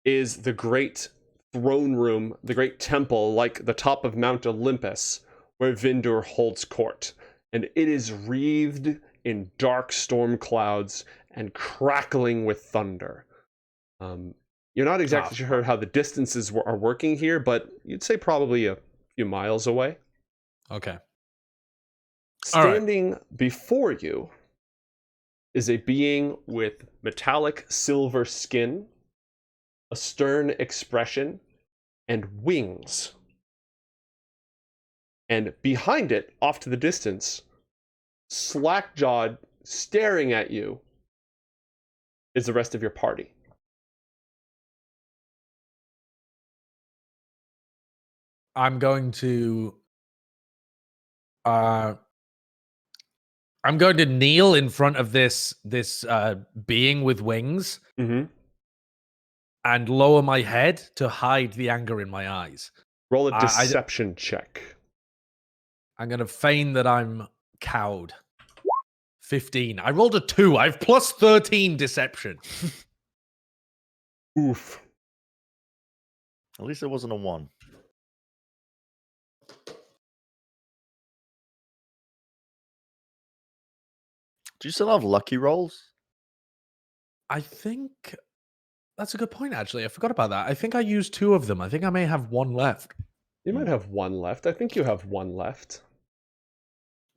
is the great throne room, the great temple, like the top of Mount Olympus, where Vindur holds court. And it is wreathed in dark storm clouds and crackling with thunder. You're not exactly sure how the distances are working here, but you'd say probably a few miles away. Okay. Standing before you is a being with metallic silver skin, a stern expression, and wings. And behind it, off to the distance, slack-jawed, staring at you, is the rest of your party. I'm going to kneel in front of this being with wings and lower my head to hide the anger in my eyes. Roll a deception check. I'm going to feign that I'm cowed. 15. I rolled a 2. I have plus 13 deception. Oof. At least it wasn't a 1. Do you still have lucky rolls? I think that's a good point, actually. I forgot about that. I think I used 2 of them. I think I may have 1 left. You might have 1 left. I think you have 1 left.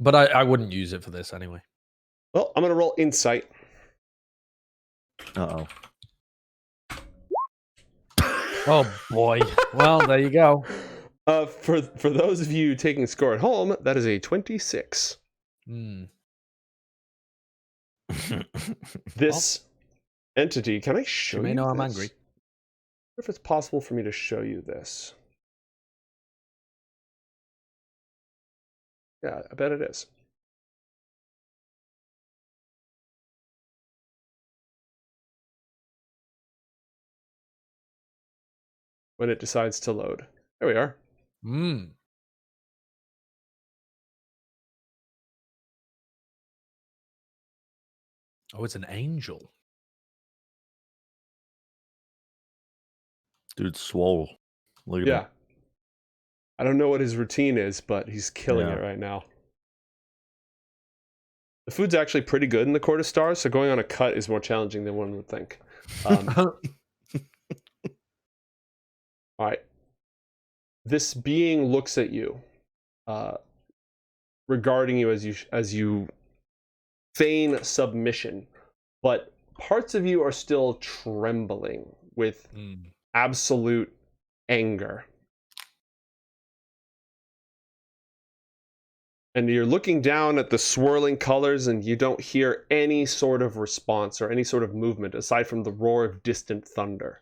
But I wouldn't use it for this anyway. Well, I'm going to roll insight. Uh-oh. Oh, boy. Well, there you go. For those of you taking score at home, that is a 26. This entity, can I show you? You may know this? I'm angry. I wonder if it's possible for me to show you this. Yeah, I bet it is. When it decides to load. There we are. Oh, it's an angel. Dude, swole. Look at Yeah. it. I don't know what his routine is, but he's killing it right now. The food's actually pretty good in the Court of Stars, so going on a cut is more challenging than one would think. All right. This being looks at you, regarding you as you feign submission, but parts of you are still trembling with absolute anger. And you're looking down at the swirling colors and you don't hear any sort of response or any sort of movement aside from the roar of distant thunder.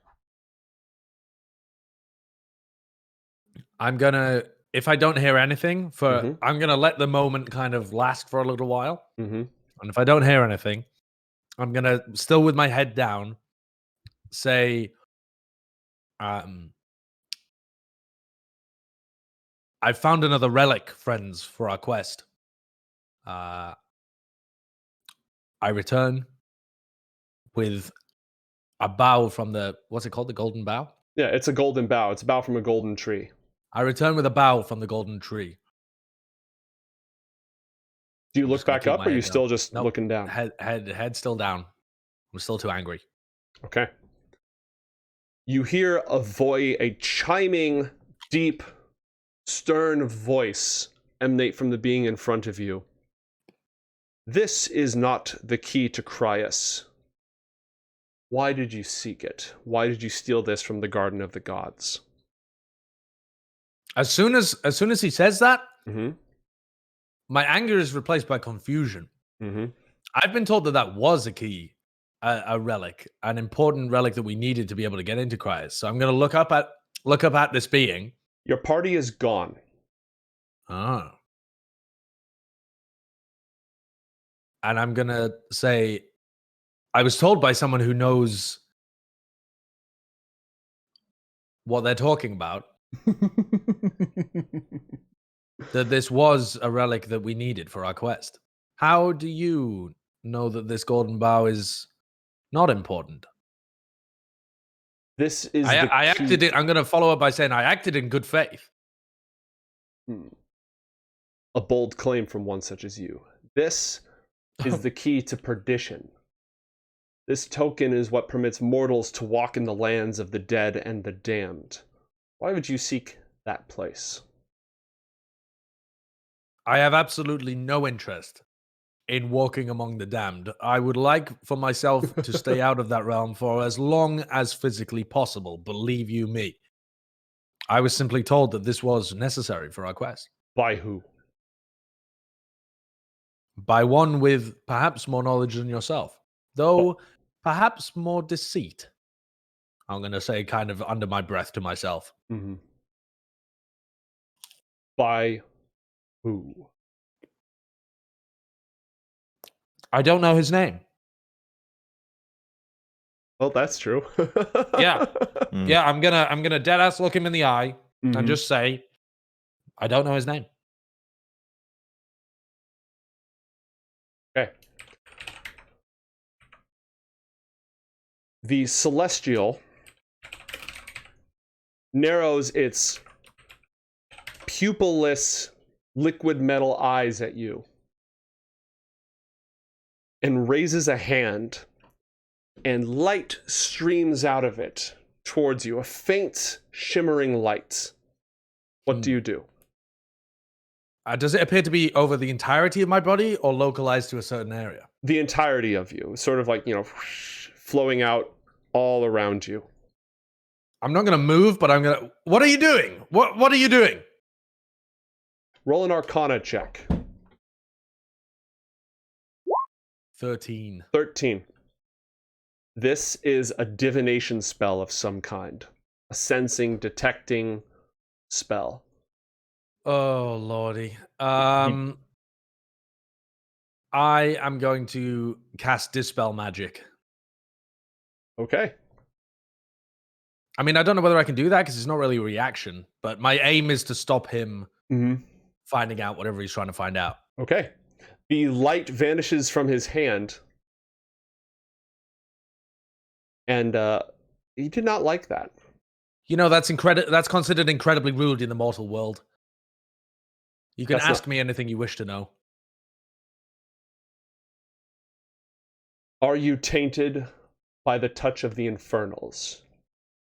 I'm gonna, if I don't hear anything, I'm gonna let the moment kind of last for a little while. And if I don't hear anything, I'm gonna, still with my head down, say, I found another relic, friends, for our quest. I return with a bough from the, what's it called? The golden bough? Yeah, it's a golden bough. It's a bough from a golden tree. I return with a bough from the golden tree. Do you look back up or are you still just looking down? Head still down. I'm still too angry. Okay. You hear a chiming, deep, stern voice emanate from the being in front of you. This is not the key to Cryas. Why did you seek it? Why did you steal this from the Garden of the Gods? As soon as he says that, my anger is replaced by confusion. Mm-hmm. I've been told that that was a key, a relic, an important relic that we needed to be able to get into Cryos. So I'm going to look up at this being. Your party is gone. Oh. And I'm going to say, I was told by someone who knows what they're talking about that this was a relic that we needed for our quest. How do you know that this golden bow is not important? This is I acted it. I'm going to follow up by saying I acted in good faith. A bold claim from one such as you. This is the key to perdition. This token is what permits mortals to walk in the lands of the dead and the damned. Why would you seek that place? I have absolutely no interest in walking among the damned. I would like for myself to stay out of that realm for as long as physically possible, believe you me. I was simply told that this was necessary for our quest. By who? By one with perhaps more knowledge than yourself, though perhaps more deceit. I'm going to say kind of under my breath to myself. Mm-hmm. By who? I don't know his name. Well, that's true. Yeah. Yeah, I'm gonna dead ass look him in the eye and just say, I don't know his name. Okay. The Celestial narrows its pupilless liquid metal eyes at you and raises a hand, and light streams out of it towards you, a faint shimmering light. What do you do? Does it appear to be over the entirety of my body or localized to a certain area? The entirety of you, sort of like, flowing out all around you. I'm not going to move, but I'm going to... What are you doing? What are you doing? Roll an Arcana check. 13. 13. This is a divination spell of some kind. A sensing, detecting spell. Oh, lordy. I am going to cast Dispel Magic. Okay. I mean, I don't know whether I can do that because it's not really a reaction, but my aim is to stop him finding out whatever he's trying to find out. Okay. The light vanishes from his hand. And he did not like that. That's considered incredibly rude in the mortal world. You can ask me anything you wish to know. Are you tainted by the touch of the infernals?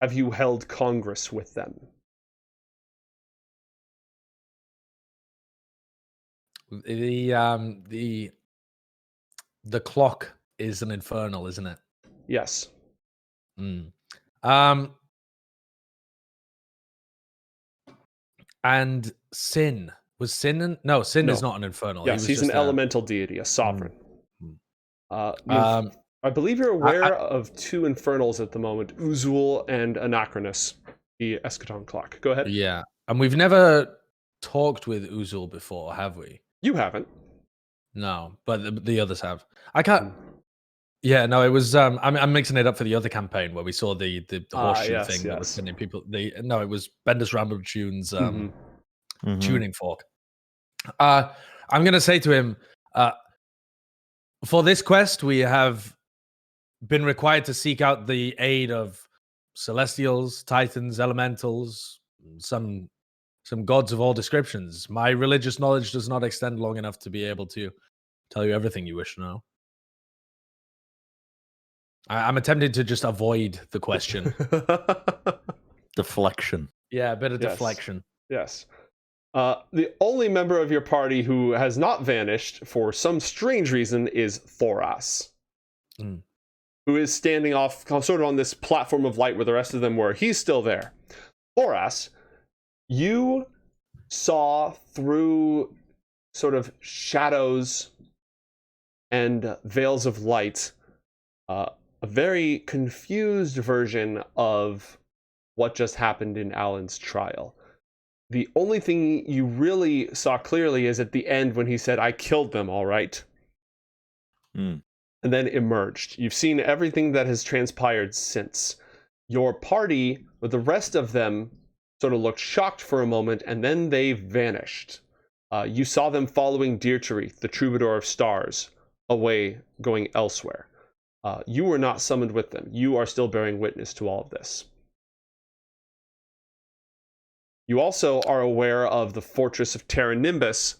Have you held congress with them? The clock is an infernal, isn't it? Yes. And Sin. Was Sin no, Sin is not an infernal. Yes, he's an elemental deity, a sovereign. I believe you're aware of two infernals at the moment, Uzul and Anachronus, the Eschaton clock. Go ahead. Yeah. And we've never talked with Uzul before, have we? You haven't. No, but the others have. I can't... Yeah, no, it was. I'm mixing it up for the other campaign where we saw the horseshoe thing that was sending people. No, it was Bender's Ramble Tunes tuning fork. I'm gonna say to him, for this quest, we have been required to seek out the aid of celestials, titans, elementals, some gods of all descriptions. My religious knowledge does not extend long enough to be able to tell you everything you wish to know. I'm attempting to just avoid the question. Deflection. Yeah, a bit of deflection. Yes. The only member of your party who has not vanished for some strange reason is Thoras, who is standing off sort of on this platform of light where the rest of them were. He's still there. Thoras, you saw through sort of shadows and Veils of Light, a very confused version of what just happened in Allan's trial. The only thing you really saw clearly is at the end when he said, "I killed them, all right." Hmm. And then emerged. You've seen everything that has transpired since. Your party, with the rest of them, sort of looked shocked for a moment, and then they vanished. You saw them following Dietrich, the troubadour of stars, away, going elsewhere. You were not summoned with them. You are still bearing witness to all of this. You also are aware of the fortress of Terra Nimbus,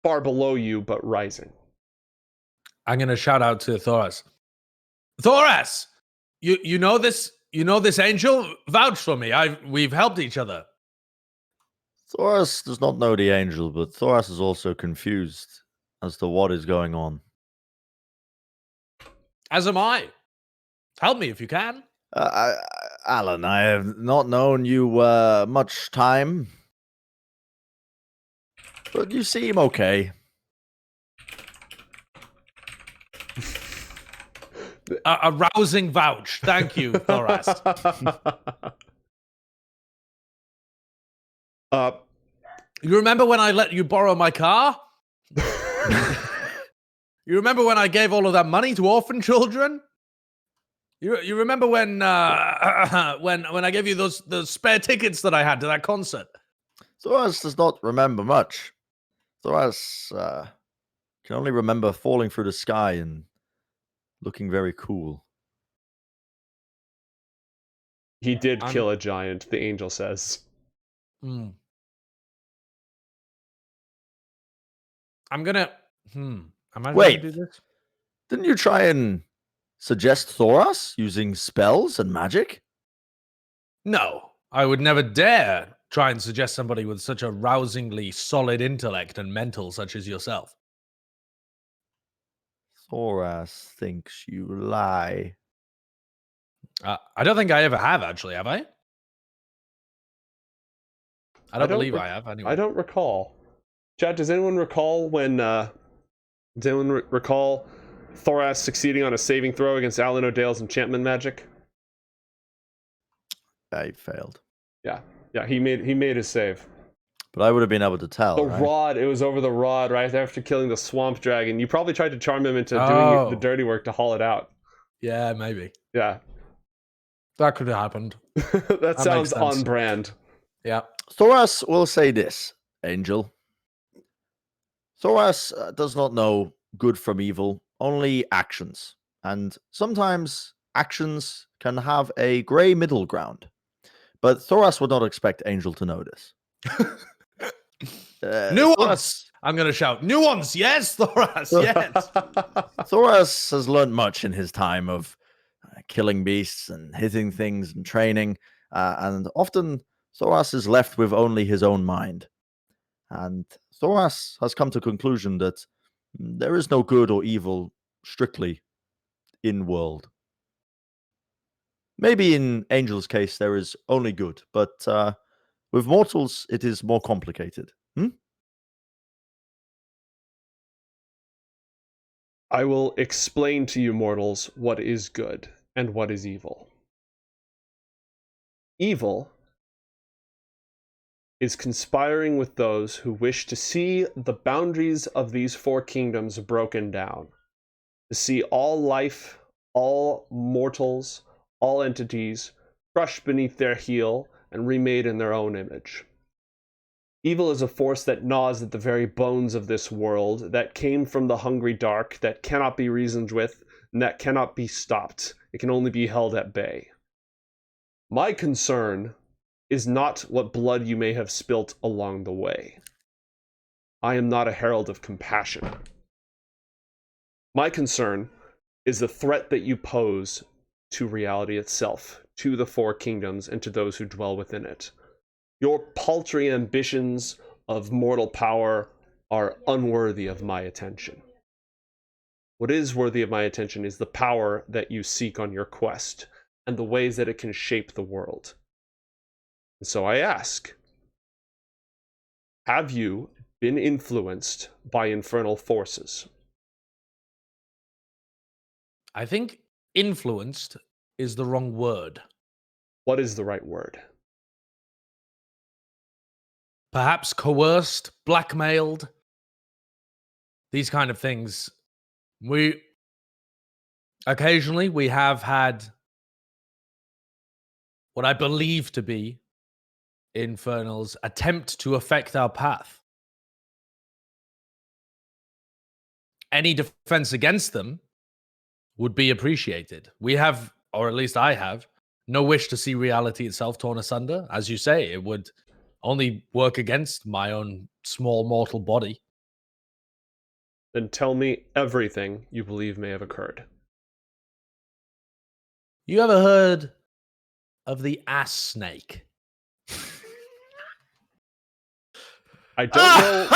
far below you, but rising. I'm gonna shout out to Thoras. Thoras, you know this angel? Vouch for me. We've helped each other. Thoras does not know the angel, but Thoras is also confused as to what is going on. As am I. Help me if you can. Allan, I have not known you much time, but you seem okay. A rousing vouch. Thank you, Thoras. You remember when I let you borrow my car? You remember when I gave all of that money to orphan children? You remember when when I gave you those spare tickets that I had to that concert? Thoras does not remember much. Thoras can only remember falling through the sky and looking very cool. He did kill a giant, the angel says. I'm gonna. Am I Wait. gonna do this? Didn't you try and suggest Thoras using spells and magic? No, I would never dare try and suggest somebody with such a rousingly solid intellect and mental such as yourself. Thoras thinks you lie. I don't think I ever have, actually, have I? I don't believe I have, anyway. I don't recall. Chat, does anyone recall when... does anyone recall Thoras succeeding on a saving throw against Allan O'Dale's enchantment magic? I failed. Yeah, he made his save. But I would have been able to tell, The right? rod, it was over the rod right after killing the swamp dragon. You probably tried to charm him into doing the dirty work to haul it out. Yeah, maybe. Yeah. That could have happened. That sounds on brand. Yeah. Thoras will say this, Angel. Thoras does not know good from evil, only actions. And sometimes actions can have a grey middle ground. But Thoras would not expect Angel to know this. Nuance! Thoras, I'm going to shout, nuance! Yes, Thoras, yes! Thoras has learned much in his time of killing beasts and hitting things and training. And often Thoras is left with only his own mind. And Thoras has come to the conclusion that there is no good or evil strictly in world. Maybe in Angel's case there is only good, but with mortals it is more complicated. I will explain to you mortals what is good and what is evil. Evil is conspiring with those who wish to see the boundaries of these four kingdoms broken down, to see all life, all mortals, all entities crushed beneath their heel and remade in their own image. Evil is a force that gnaws at the very bones of this world, that came from the hungry dark, that cannot be reasoned with, and that cannot be stopped. It can only be held at bay. My concern is not what blood you may have spilt along the way. I am not a herald of compassion. My concern is the threat that you pose to reality itself, to the four kingdoms, and to those who dwell within it. Your paltry ambitions of mortal power are unworthy of my attention. What is worthy of my attention is the power that you seek on your quest, and the ways that it can shape the world. And so I ask, have you been influenced by infernal forces? I think influenced is the wrong word. What is the right word? Perhaps coerced, blackmailed, these kind of things. We occasionally we have had what I believe to be infernals attempt to affect our path. Any defense against them would be appreciated. We have, or at least I have, no wish to see reality itself torn asunder. As you say, it would only work against my own small mortal body. Then tell me everything you believe may have occurred. You ever heard of the ass snake? I don't know.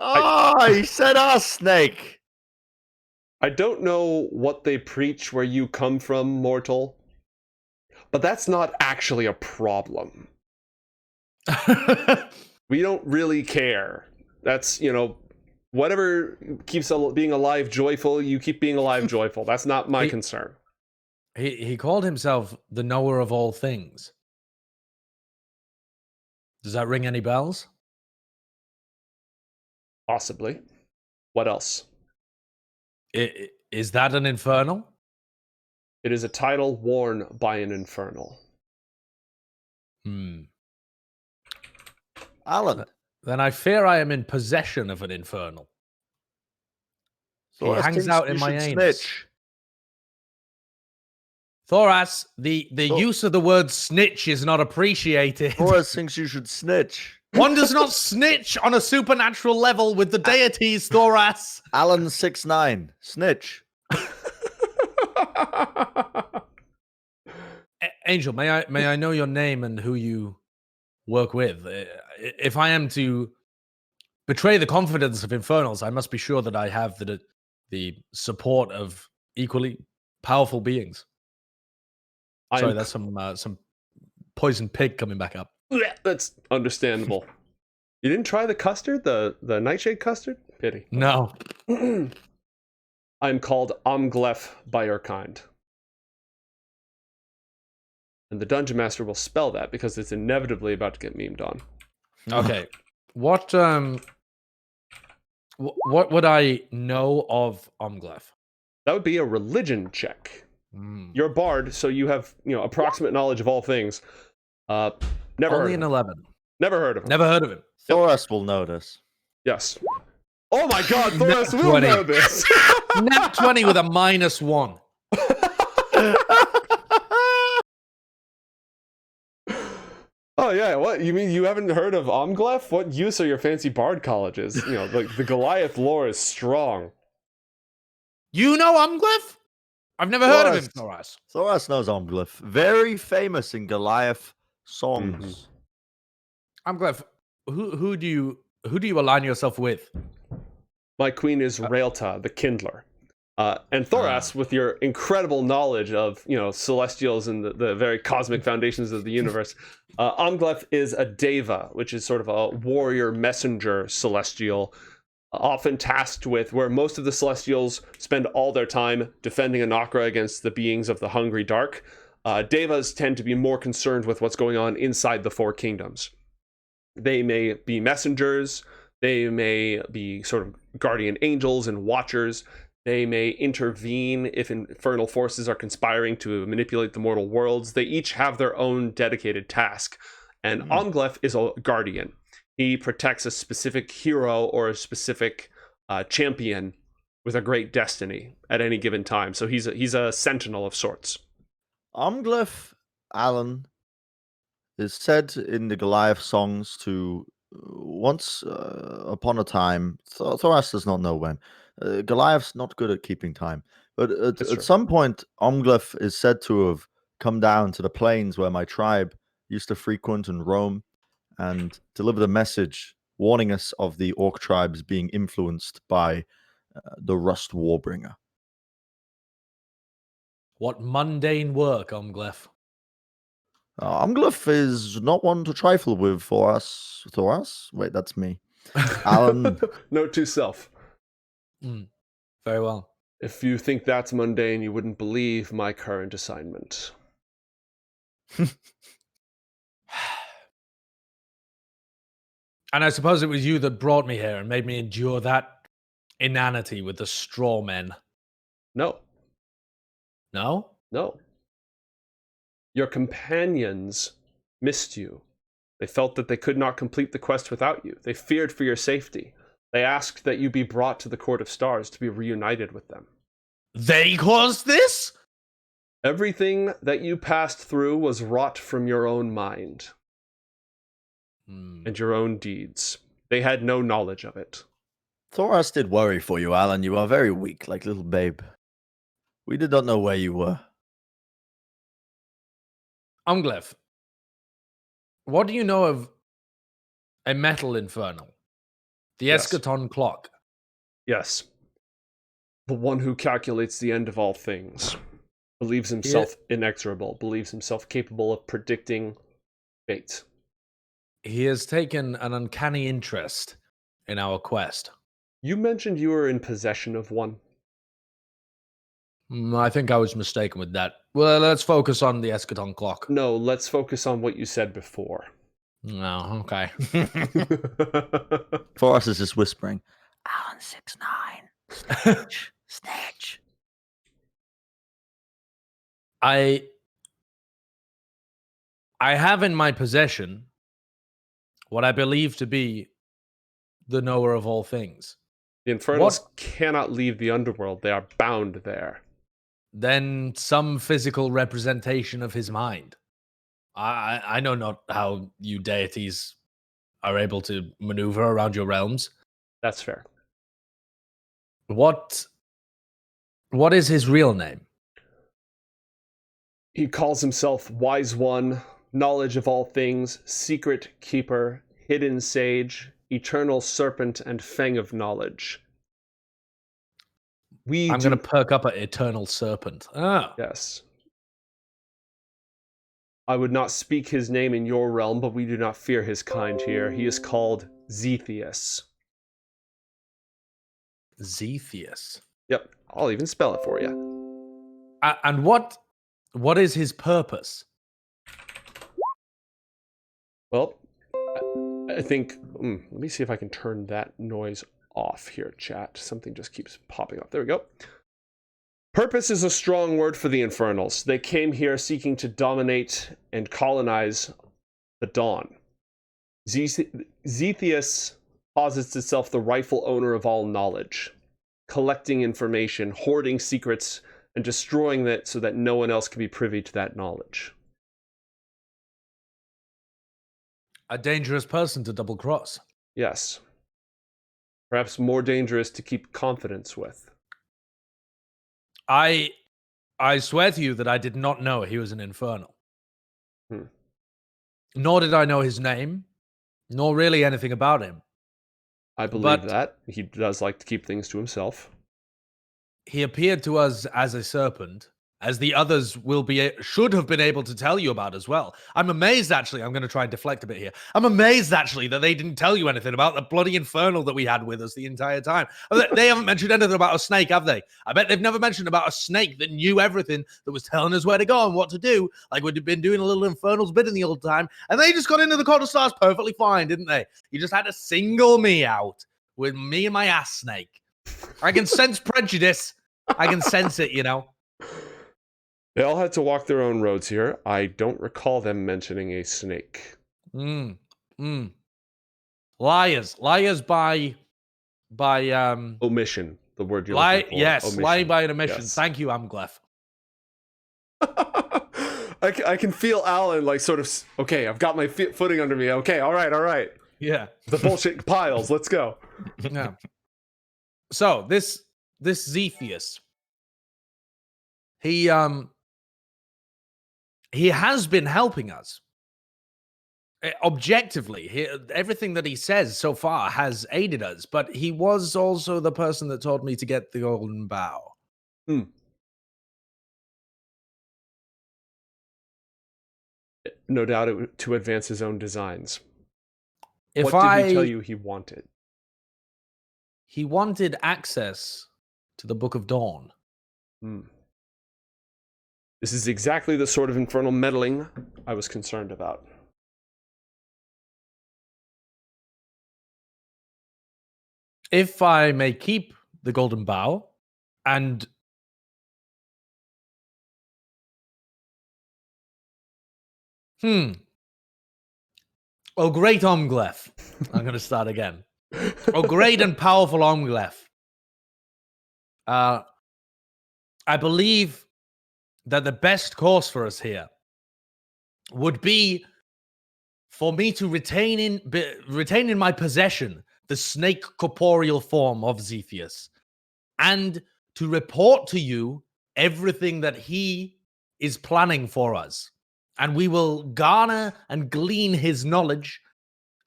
Oh, he said ass snake. I don't know what they preach where you come from, mortal, but that's not actually a problem. We don't really care. That's, whatever keeps being alive joyful, you keep being alive joyful. That's not my concern. He called himself the knower of all things. Does that ring any bells? Possibly. What else? Is that an infernal? It is a title worn by an infernal. Allan. Then I fear I am in possession of an infernal. He hangs out in my anus. Snitch. Thoras, the use of the word snitch is not appreciated. Thoras thinks you should snitch. One does not snitch on a supernatural level with the deities, Thoras. Allan 6'9", snitch. Angel, may I know your name and who you work with? If I am to betray the confidence of infernals, I must be sure that I have the support of equally powerful beings. Sorry, that's some poison pig coming back up. That's understandable. You didn't try the custard, the nightshade custard? Pity. No. I'm called Omglef by your kind. And the Dungeon Master will spell that because it's inevitably about to get memed on. Okay. What would I know of Omglef? That would be a religion check. You're a bard, so you have approximate knowledge of all things. Never Only heard an 11. Never heard of him. Never heard of him. Thoras will notice. Yes. Oh my God, Thoras will know this. Nat 20 with a -1. Oh yeah, what? You mean you haven't heard of Omglef? What use are your fancy bard colleges? The Goliath lore is strong. You know Omglef? I've never heard of him, Thoras. Thoras knows Omglef. Very famous in Goliath songs. Omglef, who do you align yourself with? My queen is Raelta, the Kindler. And Thoras, with your incredible knowledge of, celestials and the very cosmic foundations of the universe, Omglef is a Deva, which is sort of a warrior messenger celestial, often tasked with where most of the celestials spend all their time defending Anakra against the beings of the hungry dark. Devas tend to be more concerned with what's going on inside the four kingdoms. They may be messengers, they may be sort of guardian angels and watchers. They may intervene if infernal forces are conspiring to manipulate the mortal worlds. They each have their own dedicated task. And Omglef is a guardian. He protects a specific hero or a specific champion with a great destiny at any given time. So he's a sentinel of sorts. Omglef, Allan, is said in the Goliath songs to once upon a time, Thoras does not know when, Goliath's not good at keeping time, but at some point, Omglef is said to have come down to the plains where my tribe used to frequent and roam and delivered a message warning us of the orc tribes being influenced by the Rust Warbringer. What mundane work, Omglef? Omglef is not one to trifle with for us. Thoras? Wait, that's me. Allan, Note to self. Very well. If you think that's mundane, you wouldn't believe my current assignment. And I suppose it was you that brought me here and made me endure that inanity with the straw men. No. No? No. Your companions missed you. They felt that they could not complete the quest without you. They feared for your safety. They asked that you be brought to the Court of Stars to be reunited with them. They caused this? Everything that you passed through was wrought from your own mind and your own deeds. They had no knowledge of it. Thoras did worry for you, Allan. You are very weak, like little babe. We did not know where you were. Umglef, what do you know of a metal infernal? The Yes. Eschaton clock. Yes. The one who calculates the end of all things. Believes himself inexorable. Believes himself capable of predicting fate. He has taken an uncanny interest in our quest. You mentioned you were in possession of one. I think I was mistaken with that. Well, let's focus on the Eschaton clock. No, let's focus on what you said before. No, okay. Thoras is just whispering, Allan 6'9". Snatch. Snatch. I have in my possession what I believe to be the knower of all things. The Infernals cannot leave the underworld. They are bound there. Then some physical representation of his mind. I know not how you deities are able to maneuver around your realms. That's fair. What is his real name? He calls himself Wise One, Knowledge of all things, Secret Keeper, Hidden Sage, Eternal Serpent, and Fang of Knowledge. I'm going to perk up at Eternal Serpent. Ah. Yes. I would not speak his name in your realm, but we do not fear his kind here. He is called Zethius. Zethius. Yep, I'll even spell it for you. And what is his purpose? Well, I think... let me see if I can turn that noise off here, chat. Something just keeps popping up. There we go. Purpose is a strong word for the Infernals. They came here seeking to dominate and colonize the Dawn. Zethius posits itself the rightful owner of all knowledge, collecting information, hoarding secrets, and destroying it so that no one else can be privy to that knowledge. A dangerous person to double cross. Yes. Perhaps more dangerous to keep confidence with. I swear to you that I did not know he was an infernal. Nor did I know his name, nor really anything about him. I believe that. He does like to keep things to himself. He appeared to us as a serpent, as the others should have been able to tell you about as well. I'm amazed, actually. I'm going to try and deflect a bit here. I'm amazed, actually, that they didn't tell you anything about the bloody infernal that we had with us the entire time. They haven't mentioned anything about a snake, have they? I bet they've never mentioned about a snake that knew everything, that was telling us where to go and what to do, like we'd been doing a little infernal's bidding the old time. And they just got into the Court of Stars perfectly fine, didn't they? You just had to single me out with me and my ass snake. I can sense prejudice. I can sense it, you know. They all had to walk their own roads here. I don't recall them mentioning a snake. Liars by omission. The word you're looking for. Yes, omission. lying by an omission. Yes. Thank you, Umglef. I can feel Allan like sort of, okay, I've got my footing under me. Okay, all right. Yeah. The bullshit piles. Let's go. Yeah. So this Zethius, he has been helping us. Objectively, everything that he says so far has aided us, but he was also the person that told me to get the golden bow. No doubt to advance his own designs. What did he tell you he wanted? He wanted access to the Book of Dawn. This is exactly the sort of infernal meddling I was concerned about. If I may keep the Golden Bow and oh, great Omglef. I'm going to start again. Oh, great and powerful Omglef. I believe that the best course for us here would be for me to retain in my possession the snake corporeal form of Zephyus, and to report to you everything that he is planning for us. And we will garner and glean his knowledge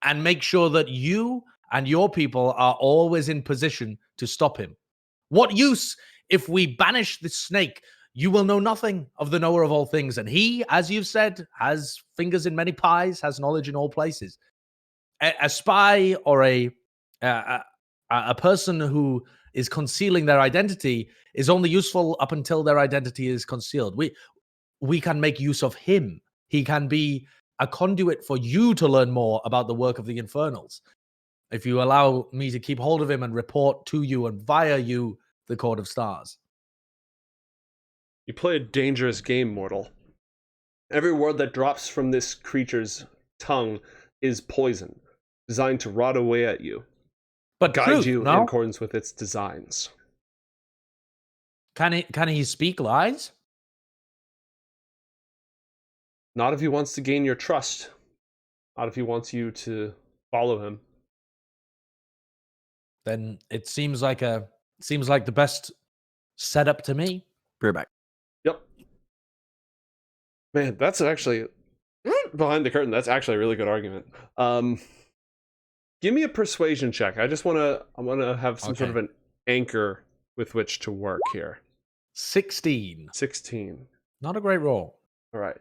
and make sure that you and your people are always in position to stop him. What use if we banish the snake? You will know nothing of the knower of all things. And he, as you've said, has fingers in many pies, has knowledge in all places. A spy or a person who is concealing their identity is only useful up until their identity is concealed. We can make use of him. He can be a conduit for you to learn more about the work of the Infernals. If you allow me to keep hold of him and report to you and via you the Court of Stars. You play a dangerous game, mortal. Every word that drops from this creature's tongue is poison, designed to rot away at you, but guide truth, you no? in accordance with its designs. Can he speak lies? Not if he wants to gain your trust. Not if he wants you to follow him. Then it seems like the best setup to me. Bring it back. Yep. Man, that's actually behind the curtain. That's actually a really good argument. Give me a persuasion check. I want to have some sort of an anchor with which to work here. 16. 16. Not a great roll. All right.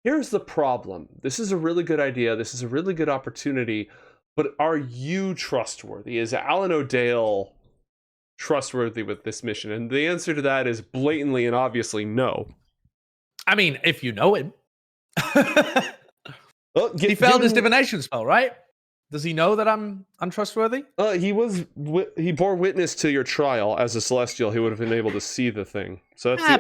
Here's the problem. This is a really good idea. This is a really good opportunity. But are you trustworthy? Is Allan O'Dale trustworthy with this mission? And the answer to that is blatantly and obviously no. I mean, if you know him. Well, he failed his divination spell, right? Does he know that I'm untrustworthy? He bore witness to your trial as a celestial. He would have been able to see the thing. So that's lots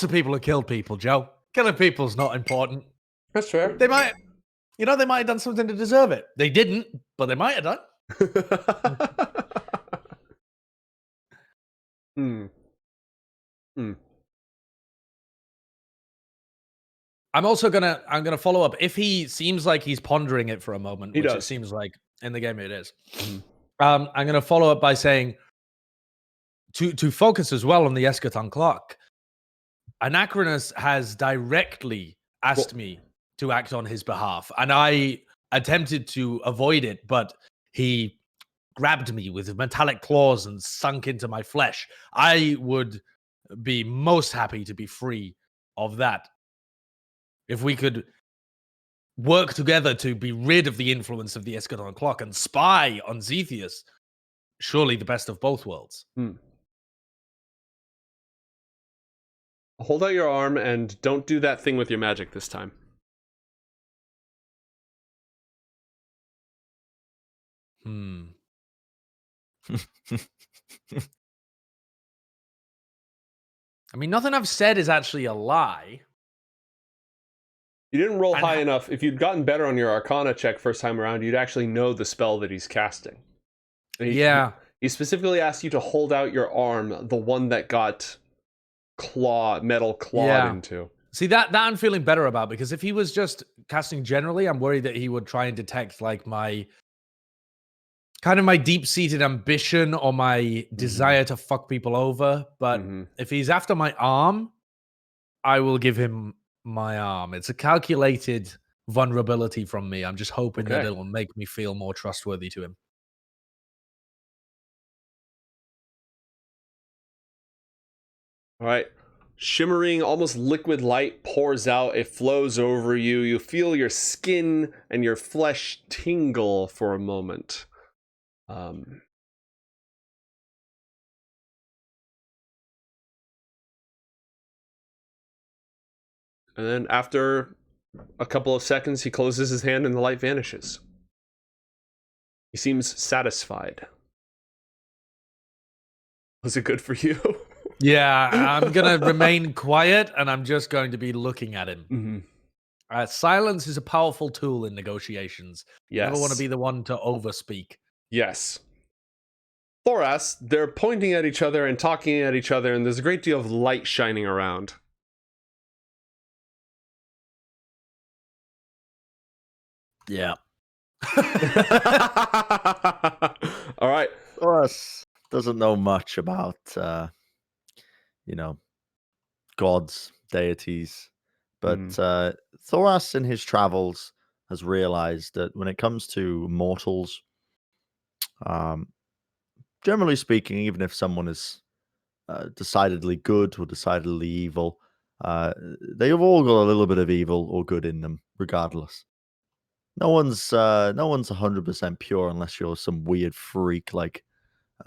of people have killed people, Joe. Killing people's not important. That's fair. They might have done something to deserve it. They didn't, but they might have done. I'm gonna follow up. If he seems like he's pondering it for a moment, which it seems like in the game it is. I'm gonna follow up by saying to focus as well on the Eschaton clock. Anachronus has directly asked me to act on his behalf, and I attempted to avoid it, but he grabbed me with metallic claws and sunk into my flesh. I would be most happy to be free of that. If we could work together to be rid of the influence of the Eschaton clock and spy on Zephyus, surely the best of both worlds. Hold out your arm and don't do that thing with your magic this time. I mean, nothing I've said is actually a lie. You didn't roll high enough. If you'd gotten better on your Arcana check first time around, you'd actually know the spell that he's casting. He specifically asked you to hold out your arm, the one that got metal clawed into. See, that I'm feeling better about, because if he was just casting generally, I'm worried that he would try and detect like my deep-seated ambition or my desire to fuck people over. But if he's after my arm, I will give him my arm. It's a calculated vulnerability from me. I'm just hoping that it'll make me feel more trustworthy to him. All right. Shimmering, almost liquid light pours out. It flows over you. You feel your skin and your flesh tingle for a moment. And then after a couple of seconds, he closes his hand and the light vanishes. He seems satisfied. Was it good for you? Yeah, I'm going to remain quiet and I'm just going to be looking at him. Mm-hmm. Silence is a powerful tool in negotiations. Yes. Never want to be the one to overspeak. Yes. Thoras, they're pointing at each other and talking at each other, and there's a great deal of light shining around. Yeah. All right. Thoras doesn't know much about, gods, deities. But Thoras, in his travels, has realized that when it comes to mortals, generally speaking, even if someone is decidedly good or decidedly evil, they've all got a little bit of evil or good in them, regardless. No one's 100% pure unless you're some weird freak like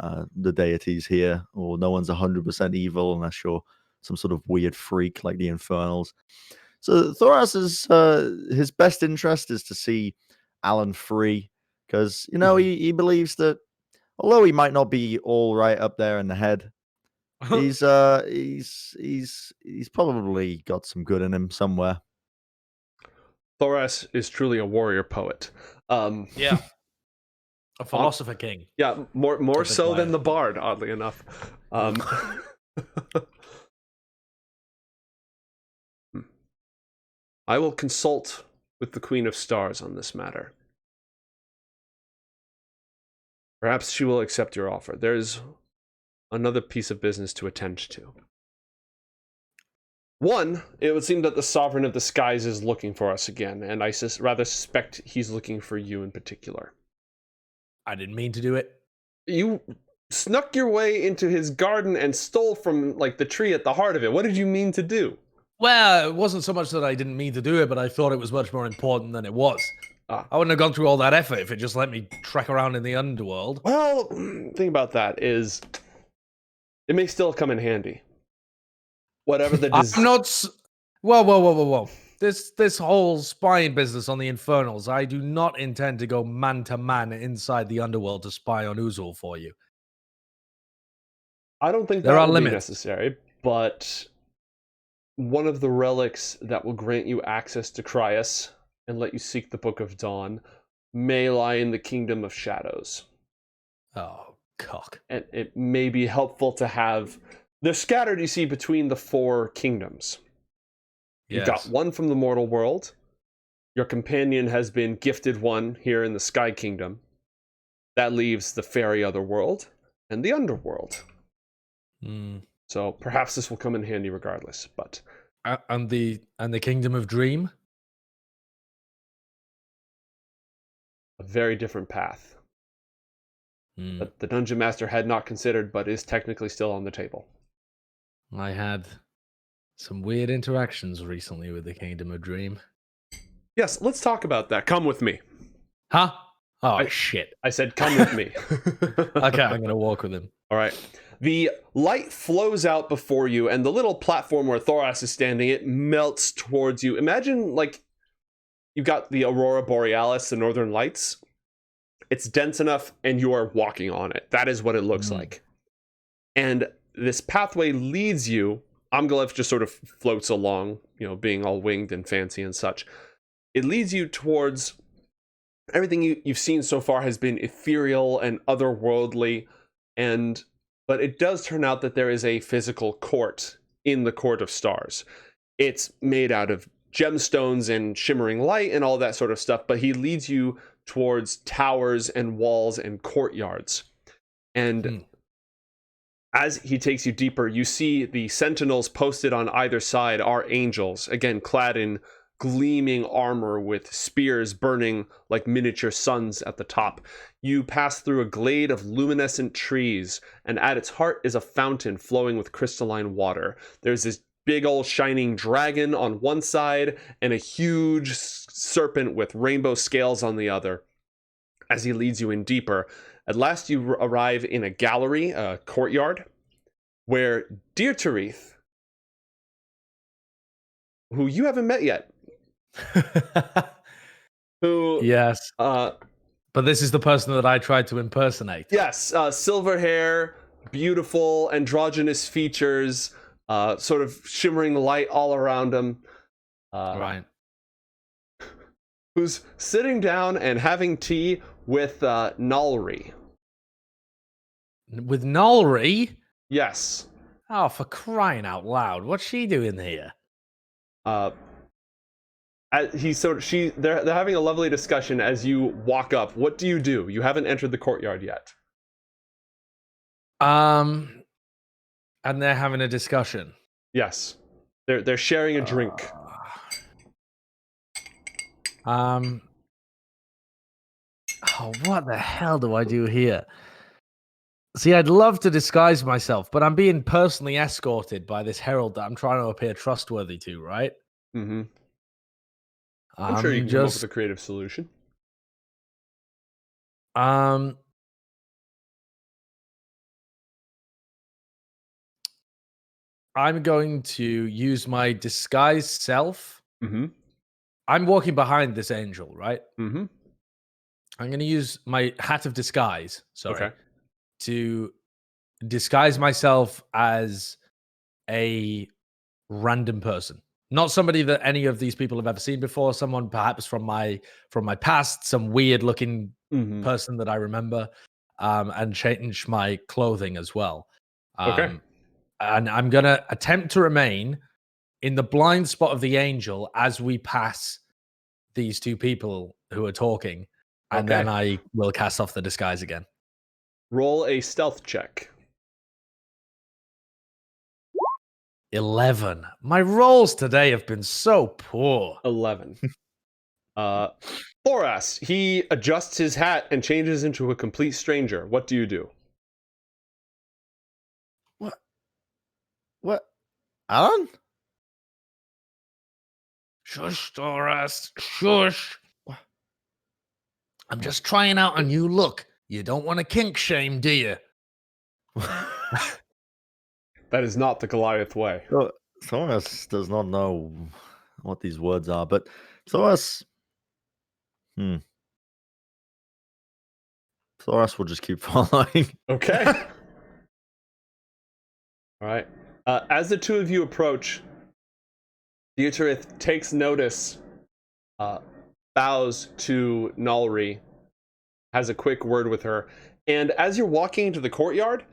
the deities here, or no one's 100% evil unless you're some sort of weird freak like the Infernals. So Thoras is his best interest is to see Allan free, because he believes that although he might not be all right up there in the head, he's probably got some good in him somewhere. Thoras is truly a warrior poet. Yeah. A philosopher king. Yeah, more so than the bard, oddly enough. I will consult with the Queen of Stars on this matter. Perhaps she will accept your offer. There's another piece of business to attend to. One, it would seem that the Sovereign of the Skies is looking for us again, and I rather suspect he's looking for you in particular. I didn't mean to do it. You snuck your way into his garden and stole from, the tree at the heart of it. What did you mean to do? Well, it wasn't so much that I didn't mean to do it, but I thought it was much more important than it was. Ah. I wouldn't have gone through all that effort if it just let me trek around in the underworld. Well, the thing about that is, it may still come in handy. Whatever the I'm not... Whoa. This whole spying business on the Infernals, I do not intend to go man-to-man inside the underworld to spy on Uzul for you. I don't think there that are will limits. Be necessary, but one of the relics that will grant you access to Cryas and let you seek the Book of Dawn may lie in the Kingdom of Shadows. Oh, cock. And it may be helpful to have... They're scattered, you see, between the 4 kingdoms. Yes. You've got one from the mortal world. Your companion has been gifted one here in the Sky Kingdom. That leaves the fairy otherworld and the underworld. So perhaps this will come in handy regardless, but... And the Kingdom of Dream? A very different path. That the Dungeon Master had not considered, but is technically still on the table. I had some weird interactions recently with the Kingdom of Dream. Yes, let's talk about that. Come with me. Huh? Oh, shit. I said come with me. Okay, I'm going to walk with him. All right. The light flows out before you, and the little platform where Thoras is standing, it melts towards you. Imagine, you've got the Aurora Borealis, the Northern Lights. It's dense enough, and you are walking on it. That is what it looks like. And this pathway leads you... Amgalev just sort of floats along, being all winged and fancy and such. It leads you towards... Everything you've seen so far has been ethereal and otherworldly, but it does turn out that there is a physical court in the Court of Stars. It's made out of gemstones and shimmering light and all that sort of stuff, but he leads you towards towers and walls and courtyards. And as he takes you deeper, you see the sentinels posted on either side are angels, again clad in gleaming armor with spears burning like miniature suns at the top. You pass through a glade of luminescent trees, and at its heart is a fountain flowing with crystalline water. There's this big old shining dragon on one side and a huge serpent with rainbow scales on the other. As he leads you in deeper, at last you arrive in a gallery, a courtyard, where Dieterith, who you haven't met yet. Who? Yes. But this is the person that I tried to impersonate. Yes, silver hair, beautiful androgynous features, sort of shimmering light all around him. Right. Who's sitting down and having tea with Nalri. With Nalri? Yes. Oh, for crying out loud! What's she doing here? They're having a lovely discussion as you walk up. What do? You haven't entered the courtyard yet. And they're having a discussion. Yes, they're sharing a drink. Oh, what the hell do I do here? See, I'd love to disguise myself, but I'm being personally escorted by this herald that I'm trying to appear trustworthy to, right? Mm-hmm. I'm sure you can come up with a creative solution. I'm going to use my disguised self. Mm-hmm. I'm walking behind this angel, right? Mm-hmm. I'm going to use my hat of disguise, Okay. to disguise myself as a random person. Not somebody that any of these people have ever seen before, someone perhaps from my past, some weird looking person that I remember, and change my clothing as well. Okay. And I'm going to attempt to remain in the blind spot of the angel as we pass these two people who are talking, and then I will cast off the disguise again. Roll a stealth check. 11. My rolls today have been so poor. 11. Thoras, he adjusts his hat and changes into a complete stranger. What do you do? What? Allan? Shush, Thoras. Shush. I'm just trying out a new look. You don't want to kink shame, do you? That is not the Goliath way. Thoras does not know what these words are, but Thoras... Thoras will just keep following. Okay. All right. As the two of you approach, Dietrich takes notice, bows to Nalri, has a quick word with her, and as you're walking into the courtyard,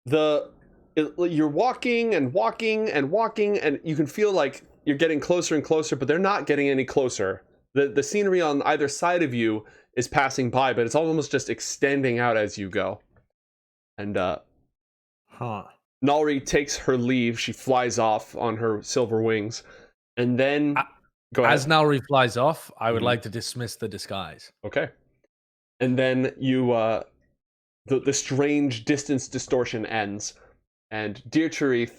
you're walking and walking and walking, and you can feel like you're getting closer and closer, but they're not getting any closer. The scenery on either side of you is passing by, but it's almost just extending out as you go. And Nalri takes her leave. She flies off on her silver wings, and then go ahead. As Nalri flies off, I would like to dismiss the disguise. Okay. And then you the strange distance distortion ends, and Dietrich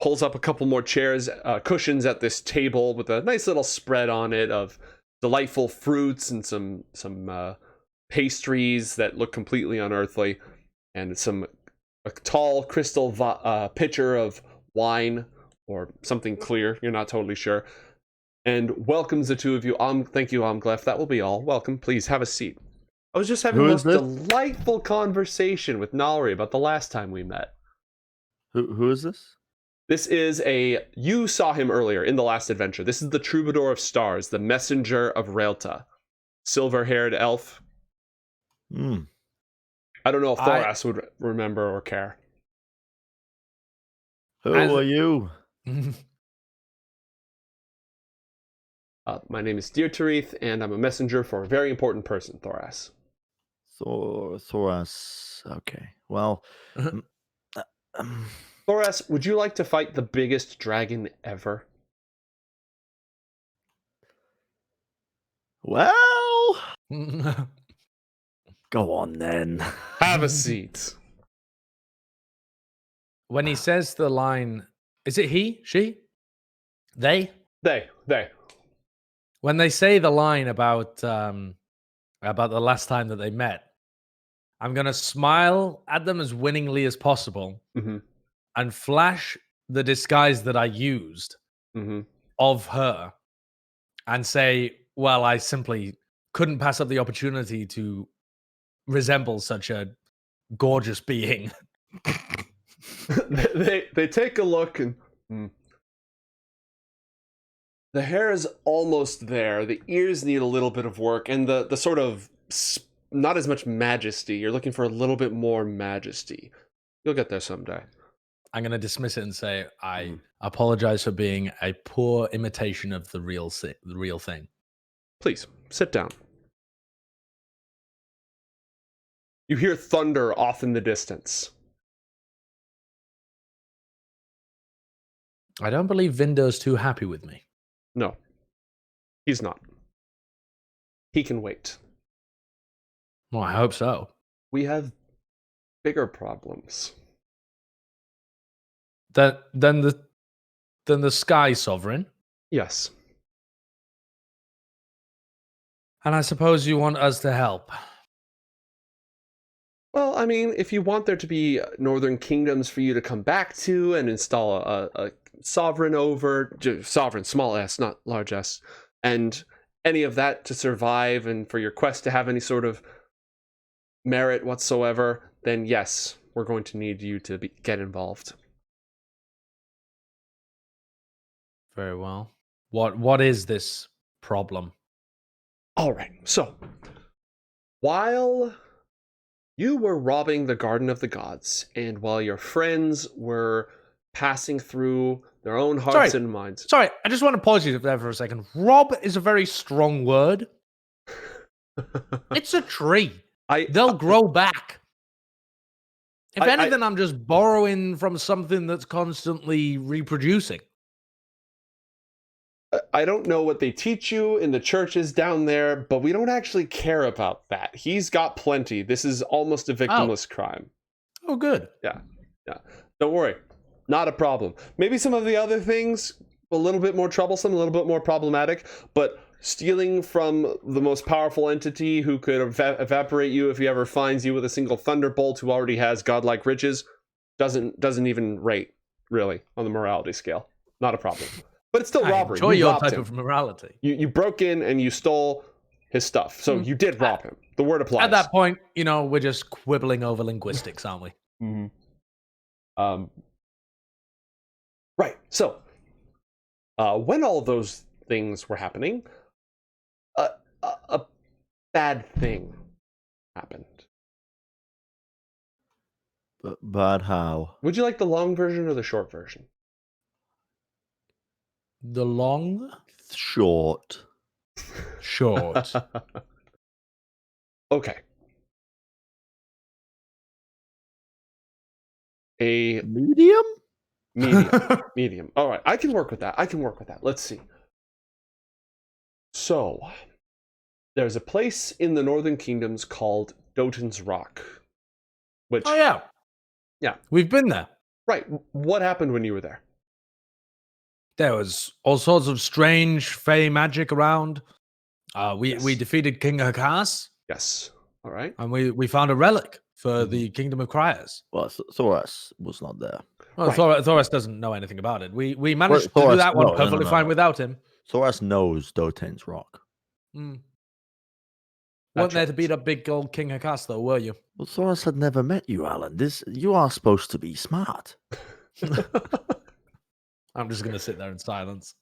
pulls up a couple more chairs, cushions at this table with a nice little spread on it of delightful fruits and some pastries that look completely unearthly, and a tall crystal pitcher of wine or something clear. You're not totally sure. And welcomes the two of you. Thank you, Amglef. That will be all. Welcome. Please have a seat. I was just having the most delightful conversation with Nalri about the last time we met. Who is this? This is you saw him earlier in the last adventure. This is the Troubadour of Stars, the messenger of Raelta. Silver-haired elf. I don't know if Thoras would remember or care. Who are you? My name is Dietrich, and I'm a messenger for a very important person, Thoras. Thoras. Okay. Well... Thoras, would you like to fight the biggest dragon ever? Well... Go on, then. Have a seat. When he says the line... Is it he? She? They? They. When they say the line about the last time that they met, I'm going to smile at them as winningly as possible and flash the disguise that I used of her and say, well, I simply couldn't pass up the opportunity to resemble such a gorgeous being. they take a look and the hair is almost there. The ears need a little bit of work, and the sort of not as much majesty. You're looking for a little bit more majesty. You'll get there someday. I'm going to dismiss it and say I apologize for being a poor imitation of the real thing. Please sit down. You hear thunder off in the distance. I don't believe Vindo's too happy with me. No, he's not. He can wait. Well, I hope so. We have bigger problems. Than the Sky Sovereign? Yes. And I suppose you want us to help. Well, I mean, if you want there to be northern kingdoms for you to come back to and install a sovereign over, sovereign, small s, not large s, and any of that to survive and for your quest to have any sort of merit whatsoever, then yes, we're going to need you to get involved. Very well. What is this problem? All right, so while you were robbing the Garden of the Gods, and while your friends were passing through their own hearts and minds. Sorry, I just want to pause you there for a second. Rob is a very strong word. It's a tree. They'll grow back. If anything, I'm just borrowing from something that's constantly reproducing. I don't know what they teach you in the churches down there, but we don't actually care about that. He's got plenty. This is almost a victimless crime. Oh, good. Yeah. Don't worry. Not a problem. Maybe some of the other things, a little bit more troublesome, a little bit more problematic, but stealing from the most powerful entity who could evaporate you if he ever finds you with a single thunderbolt who already has godlike riches doesn't even rate, really, on the morality scale. Not a problem. But it's still robbery. Enjoy your type of morality. You broke in and you stole his stuff. So you did rob him. The word applies. At that point, we're just quibbling over linguistics, aren't we? Mm-hmm. Right. So when all those things were happening, a bad thing happened. Bad how? Would you like the long version or the short version? The long? Short. Short. Okay. A medium? Medium. All right. I can work with that. Let's see. So, there's a place in the Northern Kingdoms called Dotan's Rock. Which, oh, yeah. Yeah. We've been there. Right. What happened when you were there? There was all sorts of strange fey magic around. We defeated King Hakas. Yes. All right. And we found a relic for the Kingdom of Criers. Well, Thoras was not there. Well, right. Thoras doesn't know anything about it. We managed to do that one perfectly fine without him. Thoras knows Dotan's Rock. Weren't there to beat up big old King Hakas, though, were you? Well, Thoras had never met you, Alan. You are supposed to be smart. I'm just going to sit there in silence.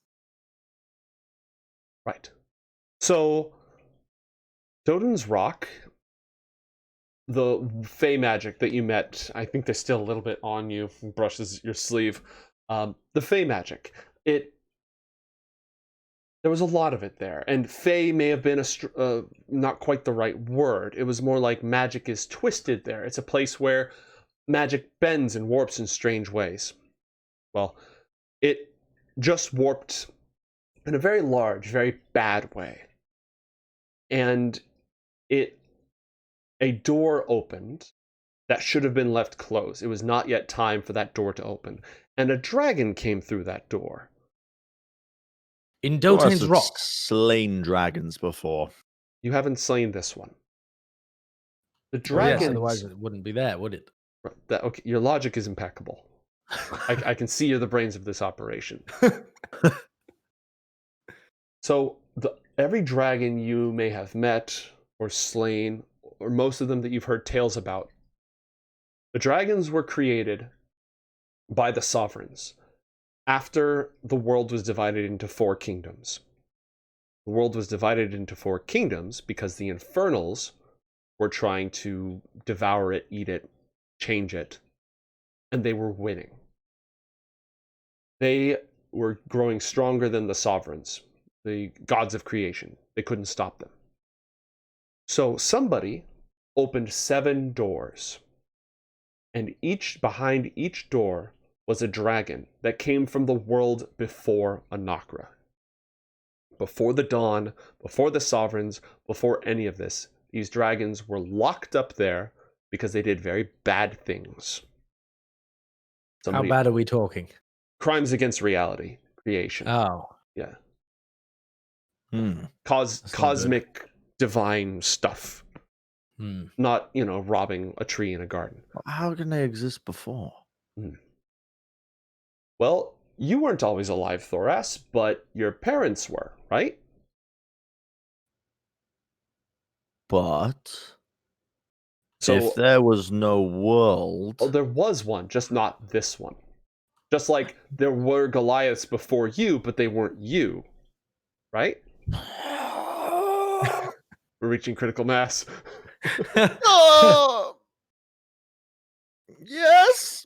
Right. So, Dotan's Rock, the fey magic that you met, I think there's still a little bit on you, brushes your sleeve. The fey magic, there was a lot of it there, and fey may have been not quite the right word. It was more like magic is twisted there. It's a place where magic bends and warps in strange ways. Well, it just warped in a very large, very bad way. And a door opened that should have been left closed. It was not yet time for that door to open. And a dragon came through that door. In Dotan's Rock. Slain dragons before. You haven't slain this one. The dragon. Yes, otherwise it wouldn't be there, would it? Okay, your logic is impeccable. I can see you're the brains of this operation. So every dragon you may have met or slain, or most of them that you've heard tales about, the dragons were created by the sovereigns after the world was divided into 4 kingdoms. The world was divided into 4 kingdoms because the Infernals were trying to devour it, eat it, change it, and they were winning. They were growing stronger than the sovereigns, the gods of creation. They couldn't stop them. So somebody opened 7 doors, and behind each door was a dragon that came from the world before Anakra. Before the dawn, before the sovereigns, before any of this, these dragons were locked up there because they did very bad things. How bad are we talking? Crimes against reality, creation. Oh. Yeah. Hmm. Cosmic, divine stuff. Hmm. Not, robbing a tree in a garden. How can they exist before? Well, you weren't always alive, Thoras, but your parents were, right? But So if there was no world... there was one, just not this one. Just like there were Goliaths before you, but they weren't you, right? We're reaching critical mass. Oh! Yes!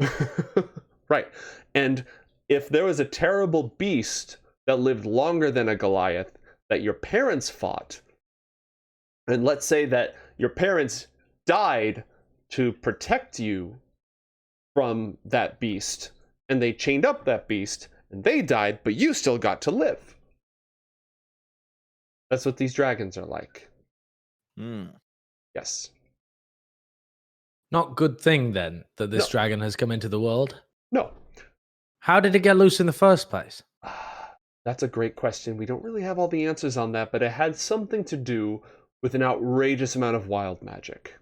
Right. And if there was a terrible beast that lived longer than a Goliath that your parents fought, and let's say that your parents died to protect you from that beast, and they chained up that beast, and they died, but you still got to live. That's what these dragons are like. Yes. Not good thing, then, that this No. dragon has come into the world? No. How did it get loose in the first place? That's a great question. We don't really have all the answers on that, but it had something to do with an outrageous amount of wild magic.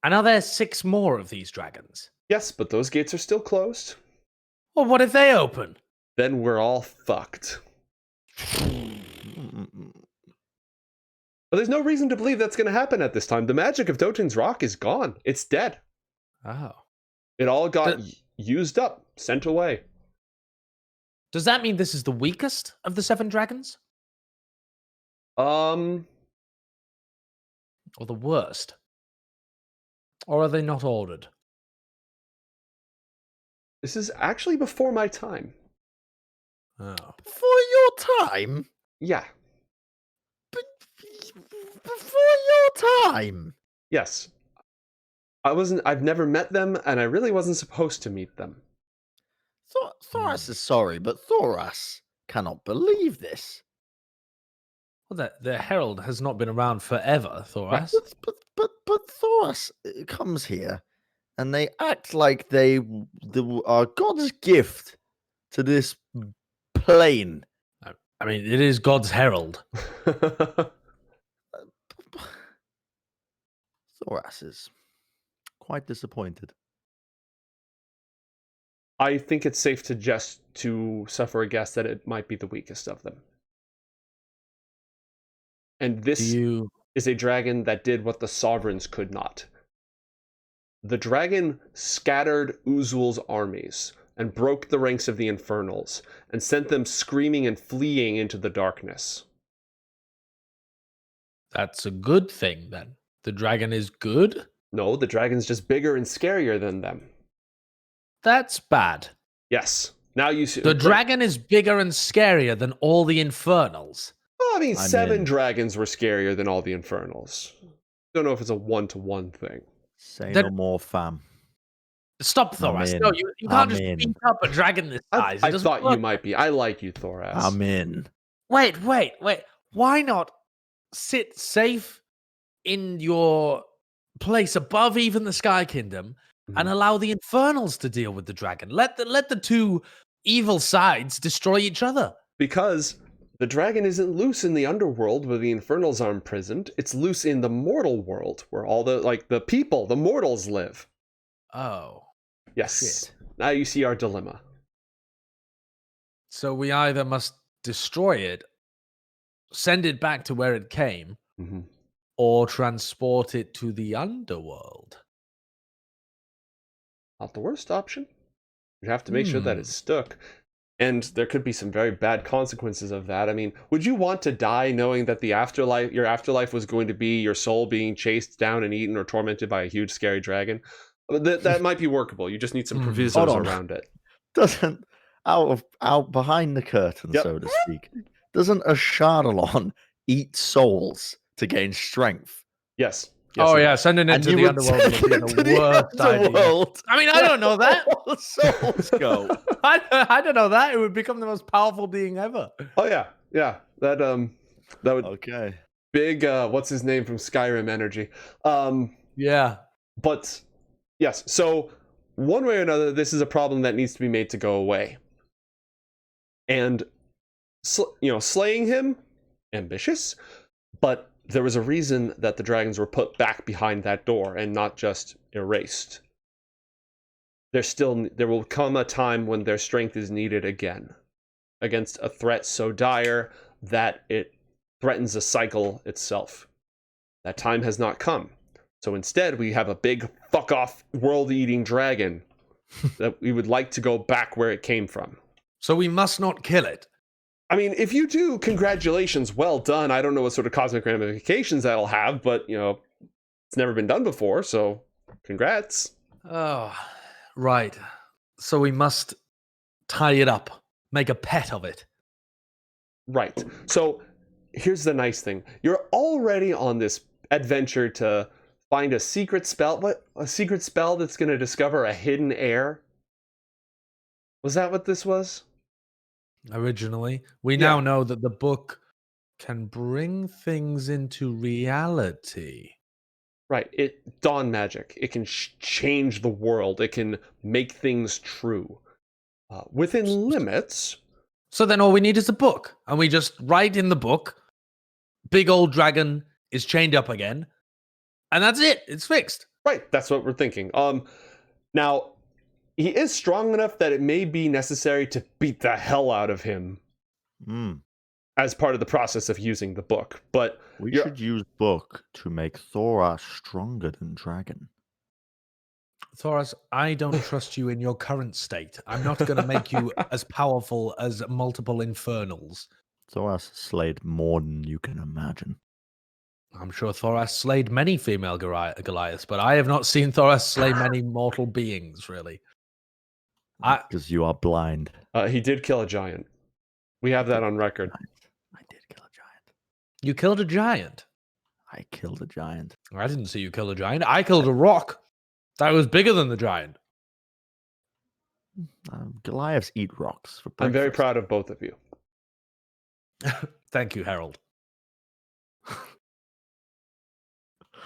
And are there 6 more of these dragons? Yes, but those gates are still closed. Well, what if they open? Then we're all fucked. But there's no reason to believe that's going to happen at this time. The magic of Dotin's Rock is gone. It's dead. Oh. It all got used up, sent away. Does that mean this is the weakest of the 7 dragons? Or the worst? Or are they not ordered? This is actually before my time. Oh. Before your time? Yeah. Before your time? Yes. I've never met them, and I really wasn't supposed to meet them. Thoras is sorry, but Thoras cannot believe this. Well, the Herald has not been around forever, Thoras. But Thoras comes here, and they act like they are God's gift to this plane. I mean, it is God's Herald. Thoras is quite disappointed. I think it's safe to suffer a guess that it might be the weakest of them. And this is a dragon that did what the sovereigns could not. The dragon scattered Uzul's armies and broke the ranks of the Infernals and sent them screaming and fleeing into the darkness. That's a good thing, then. The dragon is good? No, the dragon's just bigger and scarier than them. That's bad. Yes. Now you see. The dragon is bigger and scarier than all the Infernals. Well, I mean, 7 dragons were scarier than all the Infernals. Don't know if it's a 1-to-1 thing. Say no more, fam. Stop, Thoras. No, you can't just beat up a dragon this size. I thought you might be. I like you, Thoras. I'm in. Wait. Why not sit safe in your place above even the Sky Kingdom and allow the Infernals to deal with the dragon? Let the 2 evil sides destroy each other. Because the dragon isn't loose in the underworld where the Infernals are imprisoned. It's loose in the mortal world where all the people, the mortals live. Oh. Yes. Shit. Now you see our dilemma. So we either must destroy it, send it back to where it came, Mm-hmm. or transport it to the underworld. Not the worst option. You have to make sure that it's stuck. And there could be some very bad consequences of that. I mean, would you want to die knowing that your afterlife was going to be your soul being chased down and eaten or tormented by a huge scary dragon? That might be workable. You just need some provisos Hold on. around it. Doesn't out behind the curtain, Yep. so to speak, doesn't a Chardalon eat souls to gain strength? Yes. Oh it yeah, does. sending it And to you the would underworld send would be it to the worst idea. underworld. I mean, I don't know that. Where all the souls go. I don't know that. It would become the most powerful being ever. Oh yeah. That would Okay. big what's his name from Skyrim energy. Yeah. But yes, so one way or another, this is a problem that needs to be made to go away. And slaying him, ambitious, but there was a reason that the dragons were put back behind that door and not just erased. There will come a time when their strength is needed again against a threat so dire that it threatens a cycle itself. That time has not come. So instead, we have a big fuck-off world-eating dragon that we would like to go back where it came from. So we must not kill it. I mean, if you do, congratulations, well done. I don't know what sort of cosmic ramifications that'll have, but, it's never been done before, so congrats. Oh, right. So we must tie it up, make a pet of it. Right. So here's the nice thing. You're already on this adventure to find a secret spell. A secret spell that's going to discover a hidden heir? Was that what this was? Originally, we now know that the book can bring things into reality. Right. Dawn magic. It can change the world. It can make things true. Within limits. So then all we need is a book. And we just write in the book, big old dragon is chained up again. And that's it. It's fixed. Right. That's what we're thinking. Now, he is strong enough that it may be necessary to beat the hell out of him as part of the process of using the book. But we should use book to make Thoras stronger than dragon. Thoras, I don't trust you in your current state. I'm not going to make you as powerful as multiple infernals. Thoras slayed more than you can imagine. I'm sure Thoras slayed many female Goliaths, but I have not seen Thoras slay many mortal beings, really. Because you are blind. He did kill a giant. We have that on record. I did kill a giant. You killed a giant? I killed a giant. I didn't see you kill a giant. I killed a rock. That was bigger than the giant. Goliaths eat rocks for breakfast. I'm very proud of both of you. Thank you, Harold.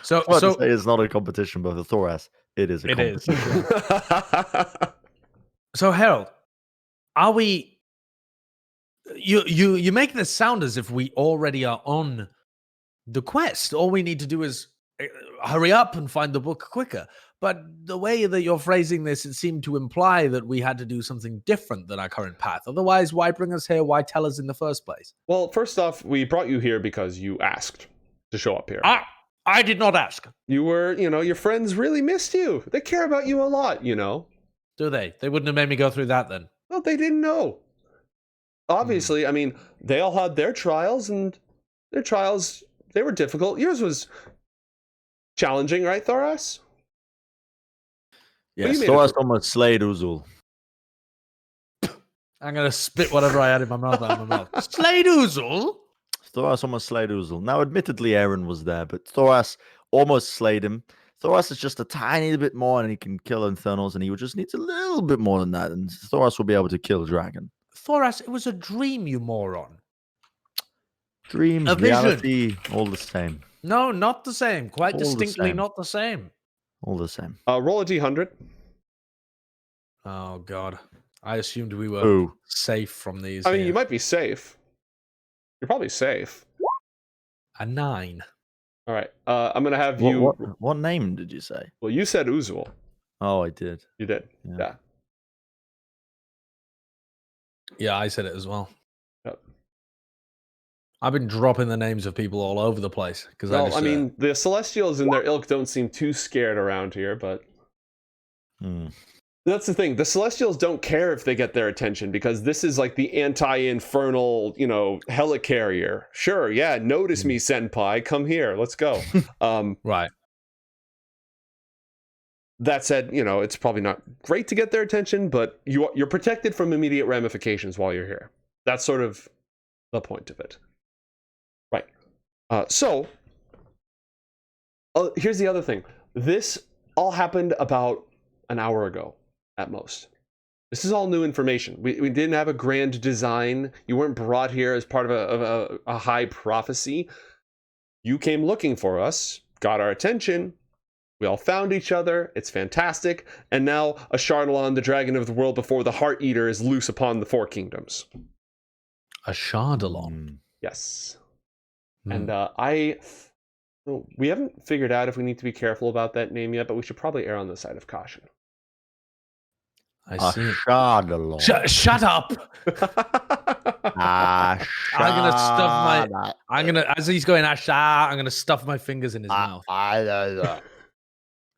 So it's not a competition, but the Thoras, it is a competition. Is. So, Harold, are we... You make this sound as if we already are on the quest. All we need to do is hurry up and find the book quicker. But the way that you're phrasing this, it seemed to imply that we had to do something different than our current path. Otherwise, why bring us here? Why tell us in the first place? Well, first off, we brought you here because you asked to show up here. I did not ask. You were, your friends really missed you. They care about you a lot, Do they? They wouldn't have made me go through that then. Well, they didn't know. Obviously, I mean, they all had their trials, and their trials, they were difficult. Yours was challenging, right, Thoras? Yes, Thoras almost slayed Uzul. I'm going to spit whatever I had in my mouth out of my mouth. Slayed Uzul? Thoras almost slayed Uzul. Now, admittedly, Eren was there, but Thoras almost slayed him. Thoras is just a tiny bit more, and he can kill Infernals, and he just needs a little bit more than that, and Thoras will be able to kill Dragon. Thoras, it was a dream, you moron. Dream, reality, all the same. No, not the same. Quite all distinctly not the same. All the same. Roll a d100. Oh, God. I assumed we were safe from these. I mean, you might be safe. You're probably safe. A 9. All right. I'm going to have you... What name did you say? Well, you said Uzul. Oh, I did. You did. Yeah. Yeah. Yeah, I said it as well. Yep. I've been dropping the names of people all over the place because Well, I mean, the Celestials and their ilk don't seem too scared around here, but that's the thing. The Celestials don't care if they get their attention because this is like the anti-infernal, helicarrier. Sure, yeah, notice me, senpai. Come here, let's go. right. That said, it's probably not great to get their attention, but you're protected from immediate ramifications while you're here. That's sort of the point of it. Right. So, here's the other thing. This all happened about an hour ago, at most. This is all new information. We didn't have a grand design. You weren't brought here as part of a high prophecy. You came looking for us, got our attention. We all found each other. It's fantastic. And now a Shardalon, the dragon of the world before the Heart Eater, is loose upon the Four Kingdoms. A Shardalon? Yes. And we haven't figured out if we need to be careful about that name yet, but we should probably err on the side of caution. I see. Shardalon. Shut up! As he's going, I'm gonna stuff my fingers in his mouth.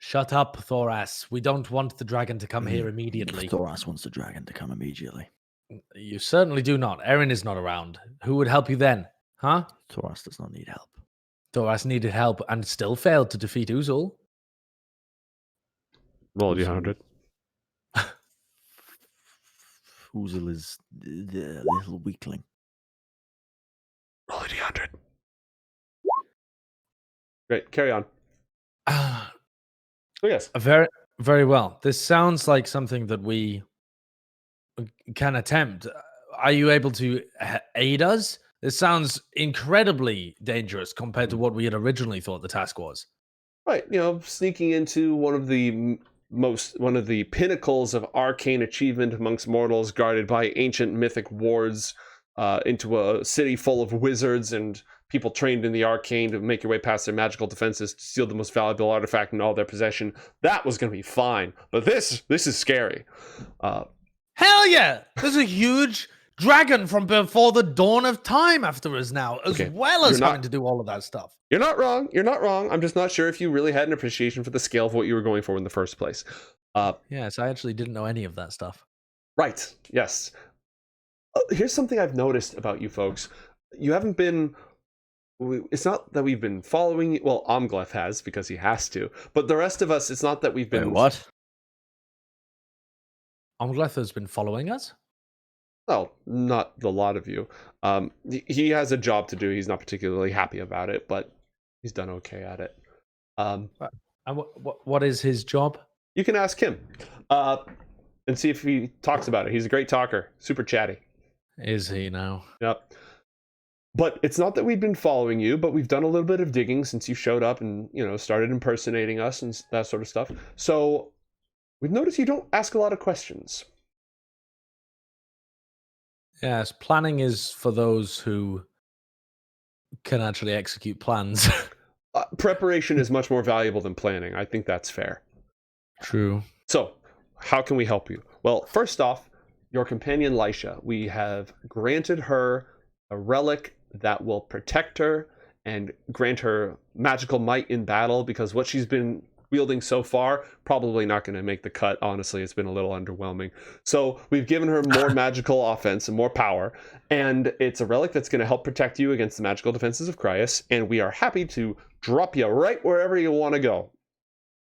Shut up, Thoras. We don't want the dragon to come here immediately. Thoras wants the dragon to come immediately. You certainly do not. Eren is not around. Who would help you then? Huh? Thoras does not need help. Thoras needed help and still failed to defeat Uzul. Roll D100. Uzul is the little weakling. Roll D100. Great, carry on. Oh, yes. Very, very well. This sounds like something that we can attempt. Are you able to aid us? This sounds incredibly dangerous compared to what we had originally thought the task was. Right, sneaking into one of the pinnacles of arcane achievement amongst mortals, guarded by ancient mythic wards, into a city full of wizards and people trained in the arcane to make your way past their magical defenses to steal the most valuable artifact in all their possession. That was going to be fine, but this is scary. Hell yeah! There's a huge dragon from before the dawn of time after us now, as well as having to do all of that stuff. You're not wrong. I'm just not sure if you really had an appreciation for the scale of what you were going for in the first place. Yes, I actually didn't know any of that stuff. Right. Yes. Here's something I've noticed about you folks. You haven't been... It's not that we've been following you. Well, Omglef has, because he has to. But the rest of us, it's not that we've been... Wait, what? Omglef has been following us? Well, not the lot of you. He has a job to do. He's not particularly happy about it, but he's done okay at it. And what is his job? You can ask him and see if he talks about it. He's a great talker, super chatty. Is he now? Yep. But it's not that we've been following you, but we've done a little bit of digging since you showed up and, started impersonating us and that sort of stuff. So we've noticed you don't ask a lot of questions. Yes, planning is for those who can actually execute plans. Preparation is much more valuable than planning. I think that's fair. True. So, how can we help you? Well, first off, your companion Lysha, we have granted her a relic that will protect her and grant her magical might in battle, because what she's been wielding so far, probably not going to make the cut. Honestly, it's been a little underwhelming. So we've given her more magical offense and more power, and it's a relic that's going to help protect you against the magical defenses of Cryas, and we are happy to drop you right wherever you want to go,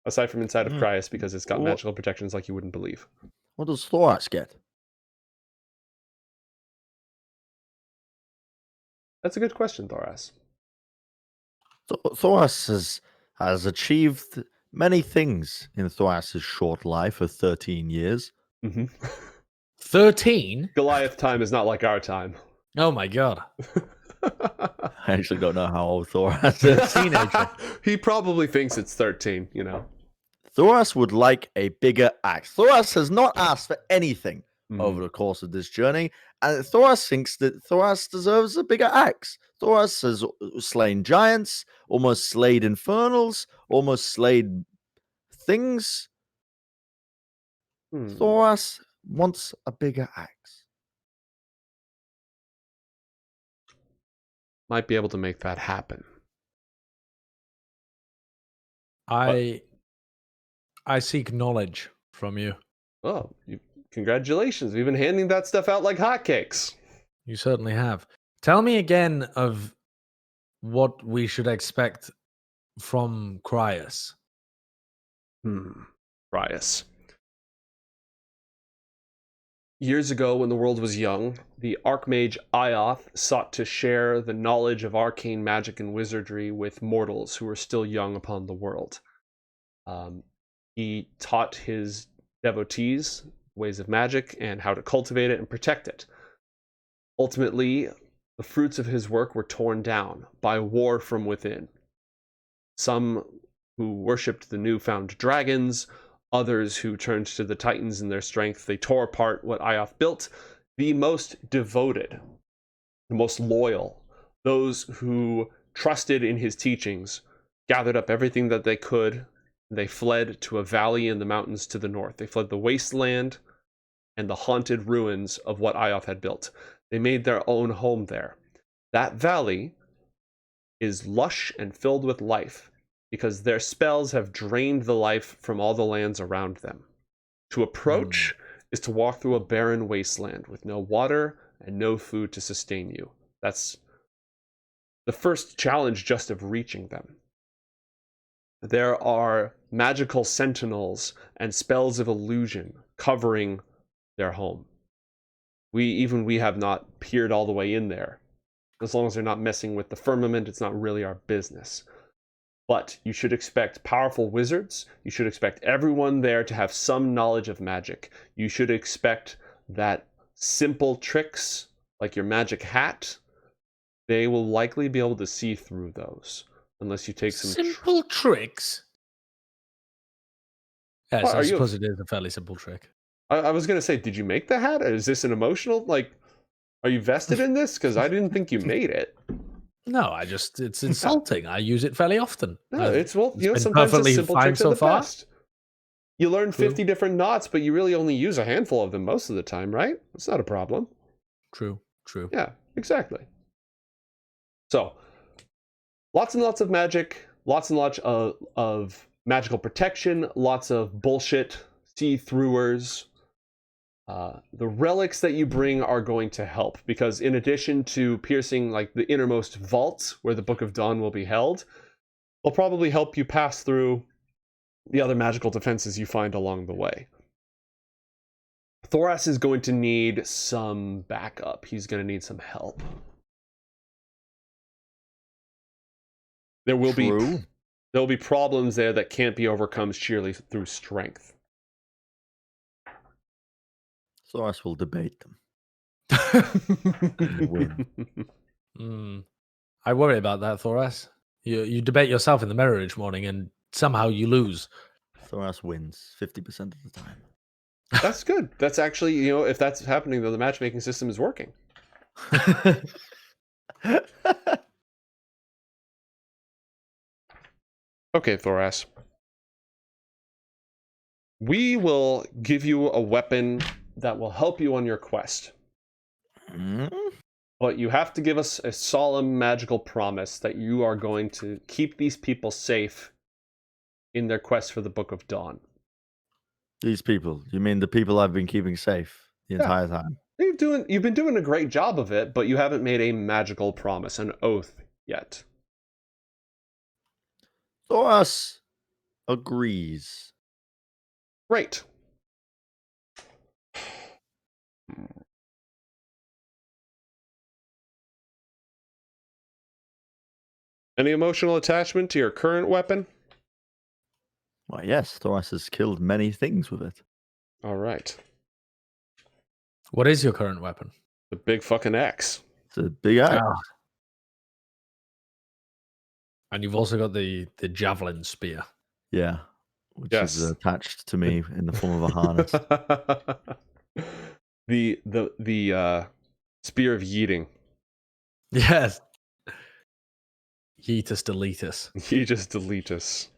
aside from inside of Cryas, because it's got magical protections like you wouldn't believe. What does Thoras get? That's a good question, Thoras. Thoras has achieved many things in Thoras' short life of 13 years. Mm-hmm. 13? Goliath time is not like our time. Oh my god. I actually don't know how old Thoras is. A teenager. He probably thinks it's 13, Thoras would like a bigger axe. Thoras has not asked for anything over the course of this journey, and Thoras thinks that Thoras deserves a bigger axe. Thoras has slain giants, almost slayed infernals, almost slayed things. Thoras wants a bigger axe. Might be able to make that happen. I seek knowledge from you. Oh, congratulations. We've been handing that stuff out like hotcakes. You certainly have. Tell me again of what we should expect from Cryus. Cryus. Years ago, when the world was young, the Archmage Ioth sought to share the knowledge of arcane magic and wizardry with mortals who were still young upon the world. He taught his devotees ways of magic and how to cultivate it and protect it. Ultimately, the fruits of his work were torn down by war from within. Some who worshipped the newfound dragons, others who turned to the Titans in their strength. They tore apart what Ioth built. The most devoted, the most loyal, those who trusted in his teachings, gathered up everything that they could. They fled to a valley in the mountains to the north. They fled the wasteland and the haunted ruins of what Ioth had built. They made their own home there. That valley is lush and filled with life because their spells have drained the life from all the lands around them. To approach is to walk through a barren wasteland with no water and no food to sustain you. That's the first challenge just of reaching them. There are magical sentinels and spells of illusion covering their home. We have not peered all the way in there. As long as they're not messing with the firmament, it's not really our business. But you should expect powerful wizards. You should expect everyone there to have some knowledge of magic. You should expect that simple tricks, like your magic hat, they will likely be able to see through those. Unless you take some simple tricks. Yes, Well, I suppose it is a fairly simple trick. I was going to say, did you make the hat? Is this an emotional, like, are you vested in this? Because I didn't think you made it. No, it's insulting. I use it fairly often. No, it's sometimes the simple tricks are the far. best. You learn 50 different knots, but you really only use a handful of them most of the time, right? It's not a problem. True. Yeah, exactly. So, lots and lots of magic, lots and lots of magical protection, lots of bullshit see-throughers. The relics that you bring are going to help, because in addition to piercing like the innermost vaults where the Book of Dawn will be held, they'll probably help you pass through the other magical defenses you find along the way. Thoras is going to need some backup. He's going to need some help. There will be problems there that can't be overcome sheerly through strength. Thoras will debate them. Win. I worry about that, Thoras. You debate yourself in the mirror each morning, and somehow you lose. Thoras wins 50% of the time. That's good. That's actually, if that's happening, then the matchmaking system is working. Okay, Thoras. We will give you a weapon that will help you on your quest. But you have to give us a solemn magical promise that you are going to keep these people safe in their quest for the Book of Dawn. These people? You mean the people I've been keeping safe the entire time? You've been doing a great job of it, but you haven't made a magical promise, an oath yet. Thoras agrees. Great. Any emotional attachment to your current weapon? Why, yes, Thoras has killed many things with it. All right. What is your current weapon? The big fucking X. It's a big axe. Oh. And you've also got the javelin spear. Yeah, which is attached to me in the form of a harness. the spear of yeeting. Yes. Yeetus deletus. Yeetus deletus.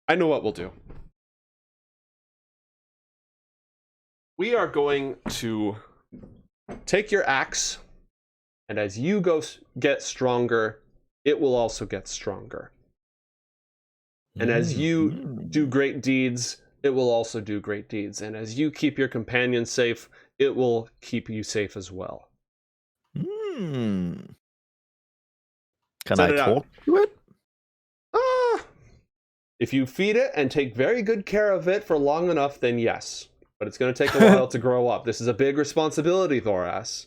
I know what we'll do. We are going to take your axe, and as you get stronger, it will also get stronger. And as you do great deeds, it will also do great deeds. And as you keep your companion safe, it will keep you safe as well. Can Set I it talk out. to it? If you feed it and take very good care of it for long enough, then yes. But it's going to take a while to grow up. This is a big responsibility, Thoras.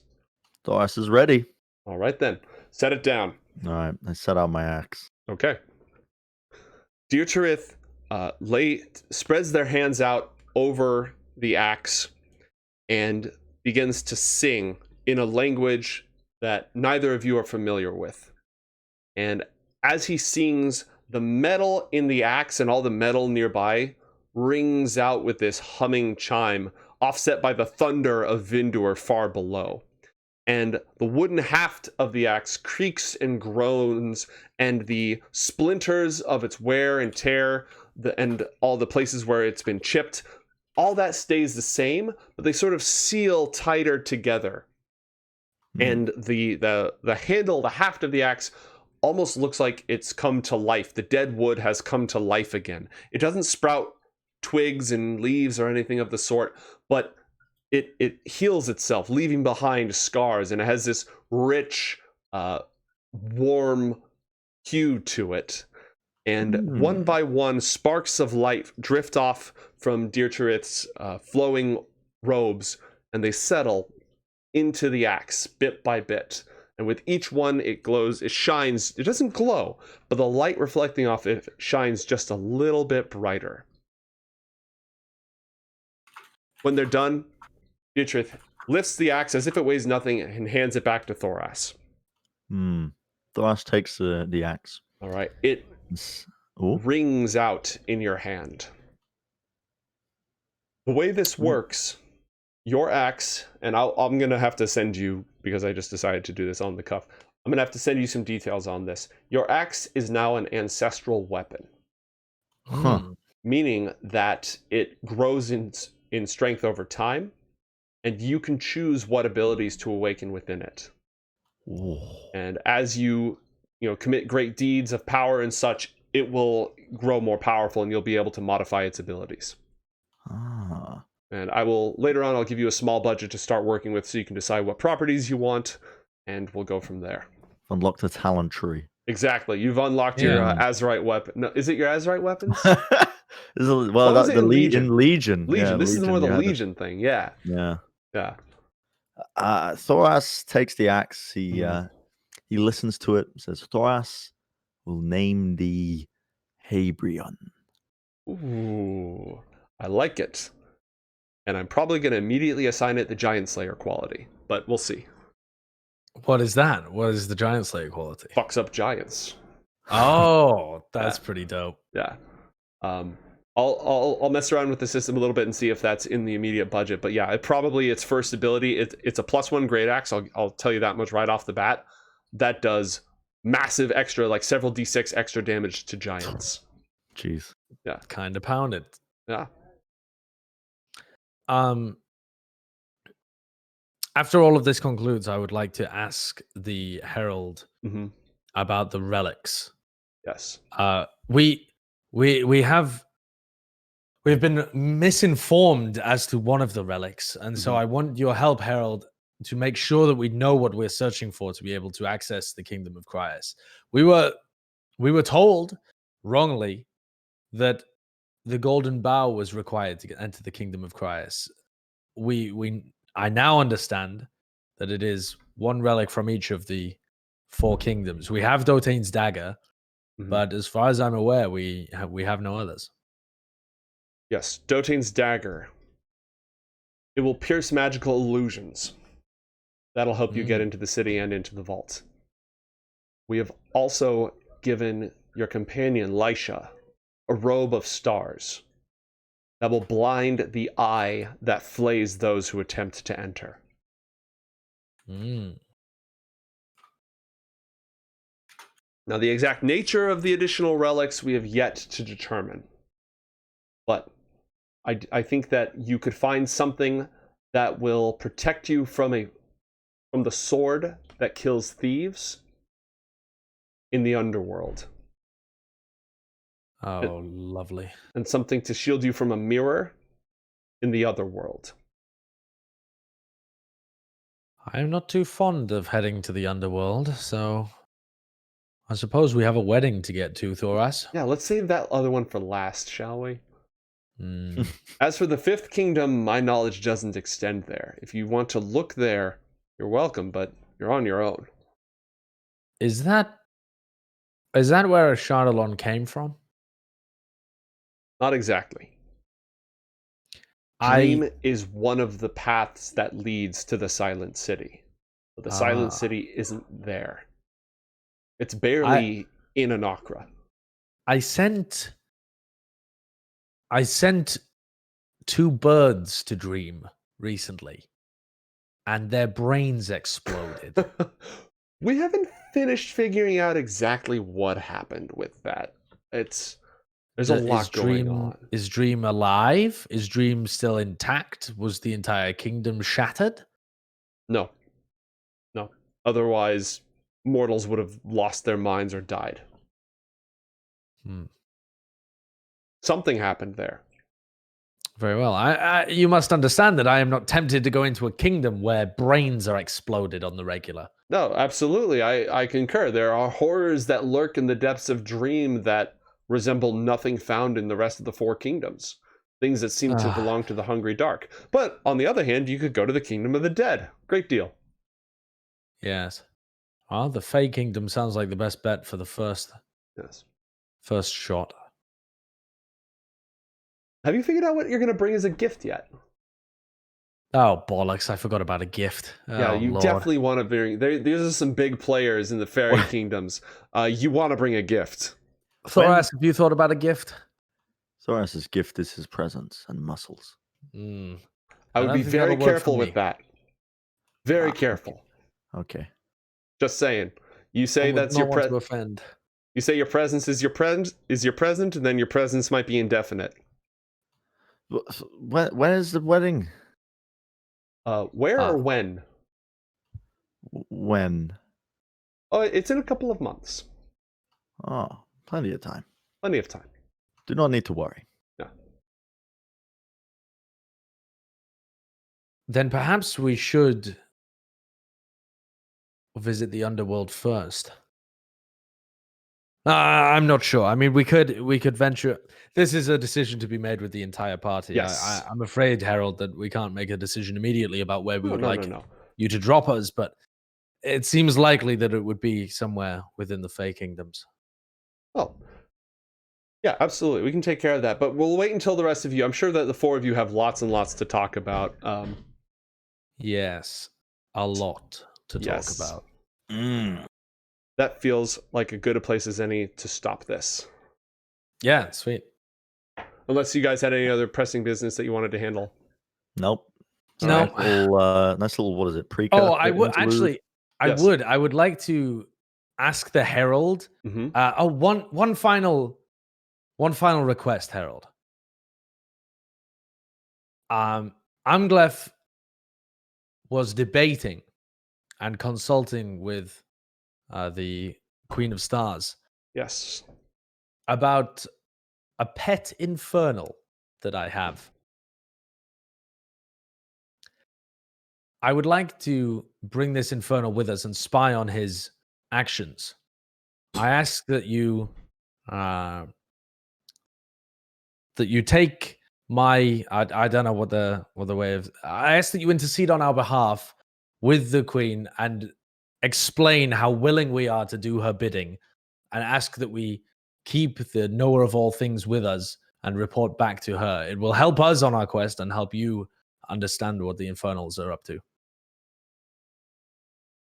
Thoras is ready. All right, then. Set it down. All right, I set out my axe. Okay. Dietrich spreads their hands out over the axe and begins to sing in a language that neither of you are familiar with. And as he sings, the metal in the axe and all the metal nearby rings out with this humming chime, offset by the thunder of Vindur far below. And the wooden haft of the axe creaks and groans, and the splinters of its wear and tear, and all the places where it's been chipped, all that stays the same, but they sort of seal tighter together. And the handle, the haft of the axe, almost looks like it's come to life. The dead wood has come to life again. It doesn't sprout twigs and leaves or anything of the sort, but it heals itself, leaving behind scars, and it has this rich, warm hue to it. And one by one, sparks of light drift off from Dietrich's flowing robes, and they settle into the axe bit by bit. And with each one, it glows, it shines. It doesn't glow, but the light reflecting off it shines just a little bit brighter. When they're done, Dietrich lifts the axe as if it weighs nothing and hands it back to Thoras. Thoras takes the axe. All right. It rings out in your hand. The way this works, your axe, and I'm going to have to send you, because I just decided to do this on the cuff, I'm going to have to send you some details on this. Your axe is now an ancestral weapon. Meaning that it grows in strength over time, and you can choose what abilities to awaken within it. And as you commit great deeds of power and such, it will grow more powerful, and you'll be able to modify its abilities. And later on, I'll give you a small budget to start working with, so you can decide what properties you want, and we'll go from there. Unlock the talent tree. Exactly. You've unlocked your Azerite weapon. No, is it your Azerite weapons? In Legion. Legion. Yeah, this is more the Legion thing. Yeah. Thoras takes the axe. He listens to it. Says, Thoras will name thee Habrion. Ooh, I like it. And I'm probably going to immediately assign it the Giant Slayer quality, but we'll see. What is that? What is the Giant Slayer quality? Fucks up giants. Oh, that's pretty dope. Yeah. I'll mess around with the system a little bit and see if that's in the immediate budget. But yeah, its first ability. It's a +1 great axe. I'll tell you that much right off the bat. That does massive extra, like several d6 extra damage to giants. Jeez. Yeah. Kind of pounded. Yeah. After all of this concludes, I would like to ask the Herald about the relics. Yes. We've been misinformed as to one of the relics, and so I want your help, Herald, to make sure that we know what we're searching for to be able to access the Kingdom of Cryas. We were told wrongly that the Golden Bough was required to enter the Kingdom of Cryas. I now understand that it is one relic from each of the 4 kingdoms. We have Dotain's dagger, but as far as I'm aware, we have no others. Yes, Dotain's dagger. It will pierce magical illusions. That'll help you get into the city and into the vault. We have also given your companion, Lysha, a robe of stars that will blind the eye that flays those who attempt to enter. Now, the exact nature of the additional relics we have yet to determine. but I think that you could find something that will protect you from the sword that kills thieves in the underworld. Oh, lovely. And something to shield you from a mirror in the other world. I'm not too fond of heading to the underworld, so I suppose we have a wedding to get to, Thoras. Yeah, let's save that other one for last, shall we? Mm. As for the fifth kingdom, my knowledge doesn't extend there. If you want to look there, you're welcome, but you're on your own. Is that where Charlon came from? Not exactly. Dream is one of the paths that leads to the Silent City. But the Silent City isn't there. It's barely in Anakra. I sent 2 birds to Dream recently, and their brains exploded. We haven't finished figuring out exactly what happened with that. There's a lot going on. Is Dream alive? Is Dream still intact? Was the entire kingdom shattered? No. Otherwise, mortals would have lost their minds or died. Something happened there. Very well. You must understand that I am not tempted to go into a kingdom where brains are exploded on the regular. No, absolutely. I concur. There are horrors that lurk in the depths of Dream that resemble nothing found in the rest of the 4 kingdoms. Things that seem to belong to the hungry dark. But on the other hand, you could go to the kingdom of the dead. Great deal. Yes. Well, the Fey Kingdom sounds like the best bet for the first shot. Have you figured out what you're going to bring as a gift yet? Oh, bollocks. I forgot about a gift. Yeah, you definitely want to bring... These are some big players in the fairy kingdoms. You want to bring a gift. Thoras, have you thought about a gift? Thoras' gift is his presence and muscles. I would be very careful with that. Very careful. Okay. Just saying. You say that's your present. Offend. You say your presence is your present, and then your presence might be indefinite. When is the wedding? Where or when? When? Oh, it's in a couple of months. Oh, plenty of time. Plenty of time. Do not need to worry. No. Then perhaps we should visit the underworld first. I'm not sure. I mean, we could venture. This is a decision to be made with the entire party. Yes. I'm afraid, Harold, that we can't make a decision immediately about where we would like No. you to drop us, but it seems likely that it would be somewhere within the Fey Kingdoms. Oh. Yeah, absolutely. We can take care of that, but we'll wait until the rest of you. I'm sure that the 4 of you have lots and lots to talk about. Yes, a lot to talk about. That feels like a good a place as any to stop this. Yeah, sweet. Unless you guys had any other pressing business that you wanted to handle. Nope. No. Nice little, what is it? Pre-cut. Oh, I would actually. I would like to ask the Herald. One final request, Herald. Amglef was debating and consulting with the Queen of Stars. Yes. About a pet infernal that I have. I would like to bring this infernal with us and spy on his actions. I ask that you take my I don't know what the way of I ask that you intercede on our behalf with the Queen and explain how willing we are to do her bidding, and ask that we keep the knower of all things with us and report back to her. It will help us on our quest and help you understand what the infernals are up to.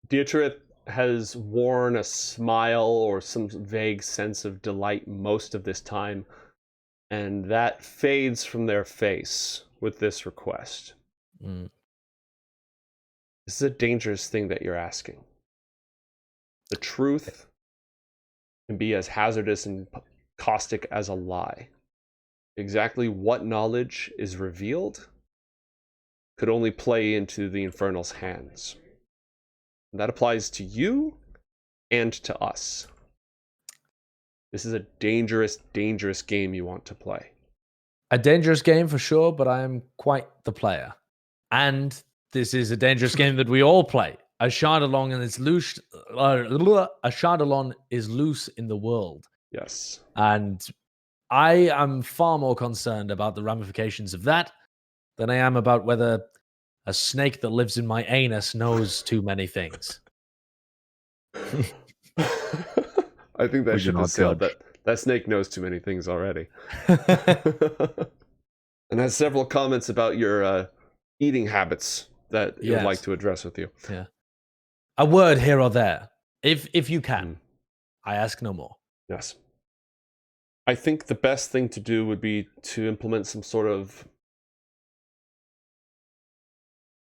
Dietrich has worn a smile or some vague sense of delight most of this time, and that fades from their face with this request. This is a dangerous thing that you're asking. The truth can be as hazardous and caustic as a lie. exactly what knowledge is revealed could only play into the Infernal's hands. And that applies to you and to us. This is a dangerous, dangerous game you want to play. A dangerous game for sure, but I am quite the player. And this is a dangerous game that we all play. A Shardalon and it's loose. A Shardalon is loose in the world. Yes. And I am far more concerned about the ramifications of that than I am about whether a snake that lives in my anus knows too many things. I think that We do ship not has sailed. judge. That snake knows too many things already. And has several comments about your eating habits that it would like to address with you. Yeah. A word here or there, if you can. I ask no more. Yes. I think the best thing to do would be to implement some sort of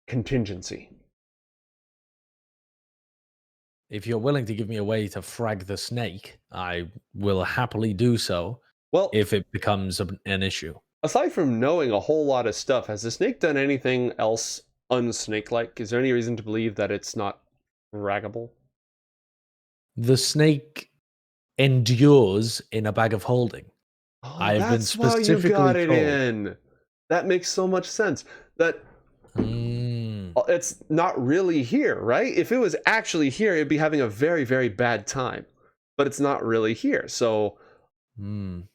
contingency. If you're willing to give me a way to frag the snake, I will happily do so. Well, if it becomes an issue. Aside from knowing a whole lot of stuff, has the snake done anything else unsnake-like? Is there any reason to believe that it's not fraggable? The snake endures in a bag of holding. Oh, I've been that's why you specifically got it told. in. That makes so much sense. That it's not really here, right? If it was actually here, it'd be having a very, very bad time. But it's not really here, so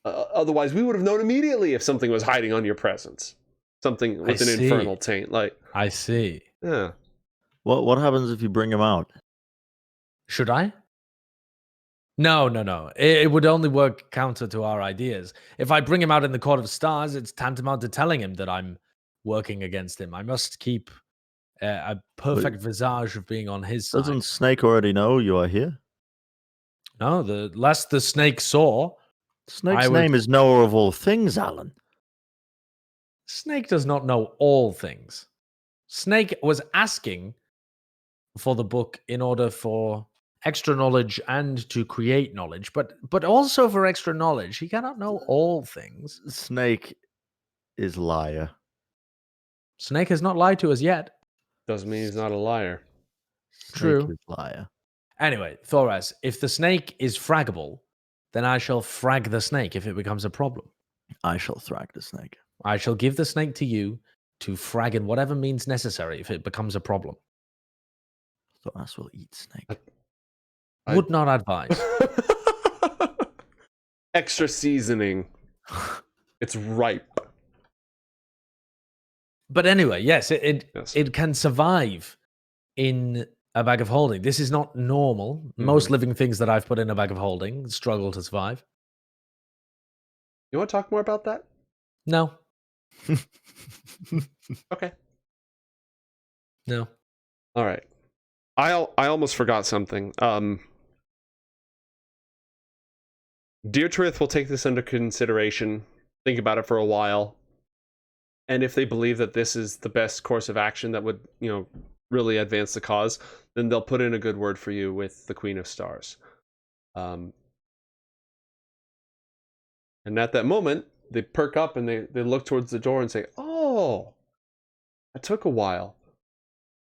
otherwise we would have known immediately if something was hiding on your presence, something with an infernal taint. Like, I see. Yeah. What happens if you bring him out? Should I? No. It would only work counter to our ideas. If I bring him out in the Court of Stars, it's tantamount to telling him that I'm working against him. I must keep a perfect visage of being on his side. Doesn't Snake already know you are here? No, the last the snake saw. Snake's name is knower of all things, Allan. Snake does not know all things. Snake was asking for the book in order for extra knowledge and to create knowledge, but also for extra knowledge. He cannot know all things. Snake is liar. Snake has not lied to us yet. Doesn't mean he's not a liar. True. Snake is liar. Anyway, Thoras, if the snake is fraggable, then I shall frag the snake if it becomes a problem. I shall thrag the snake. I shall give the snake to you to frag in whatever means necessary if it becomes a problem. Thoras will eat snake. Would not advise. Extra seasoning. It's ripe. But anyway, yes, it can survive in a bag of holding. This is not normal. Most living things that I've put in a bag of holding struggle to survive. You want to talk more about that? No. Okay. No. All right. I almost forgot something. Deertrith will take this under consideration, think about it for a while, and if they believe that this is the best course of action that would, really advance the cause, then they'll put in a good word for you with the Queen of Stars. And at that moment, they perk up and they look towards the door and say, "Oh, that took a while.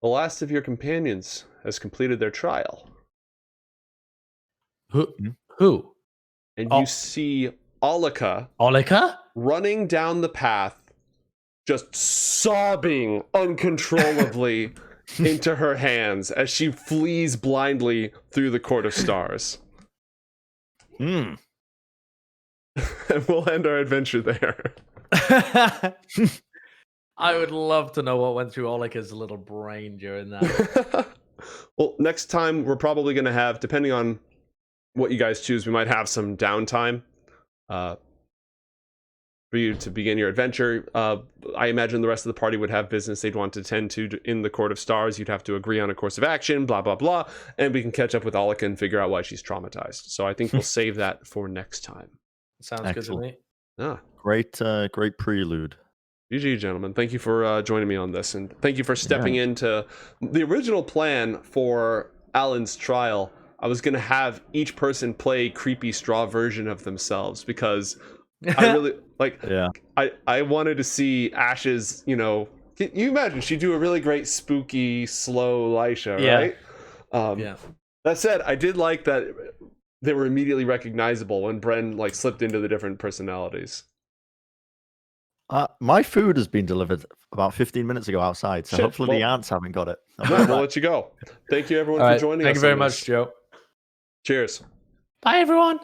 The last of your companions has completed their trial." Who? And you see Olika running down the path, just sobbing uncontrollably into her hands as she flees blindly through the Court of Stars. And we'll end our adventure there. I would love to know what went through Olika's little brain during that. Well, next time we're probably going to have, depending on what you guys choose, we might have some downtime for you to begin your adventure. I imagine the rest of the party would have business they'd want to tend to in the Court of Stars. You'd have to agree on a course of action, blah, blah, blah, and we can catch up with Olika and figure out why she's traumatized. So I think we'll save that for next time. Sounds good to me. Great prelude. GG, gentlemen. Thank you for joining me on this, and thank you for stepping into the original plan for Allan's trial. I was going to have each person play a creepy straw version of themselves because I really like. Yeah. I wanted to see Ash's. You know, can you imagine she'd do a really great spooky, slow Lysha, Yeah. right? Yeah. That said, I did like that they were immediately recognizable when Bren like slipped into the different personalities. My food has been delivered about 15 minutes ago outside, so Shit, hopefully the well- ants haven't got it. No, we'll let you go. Thank you everyone All for right. joining us. Thank you very on much, this. Joe. Cheers. Bye, everyone.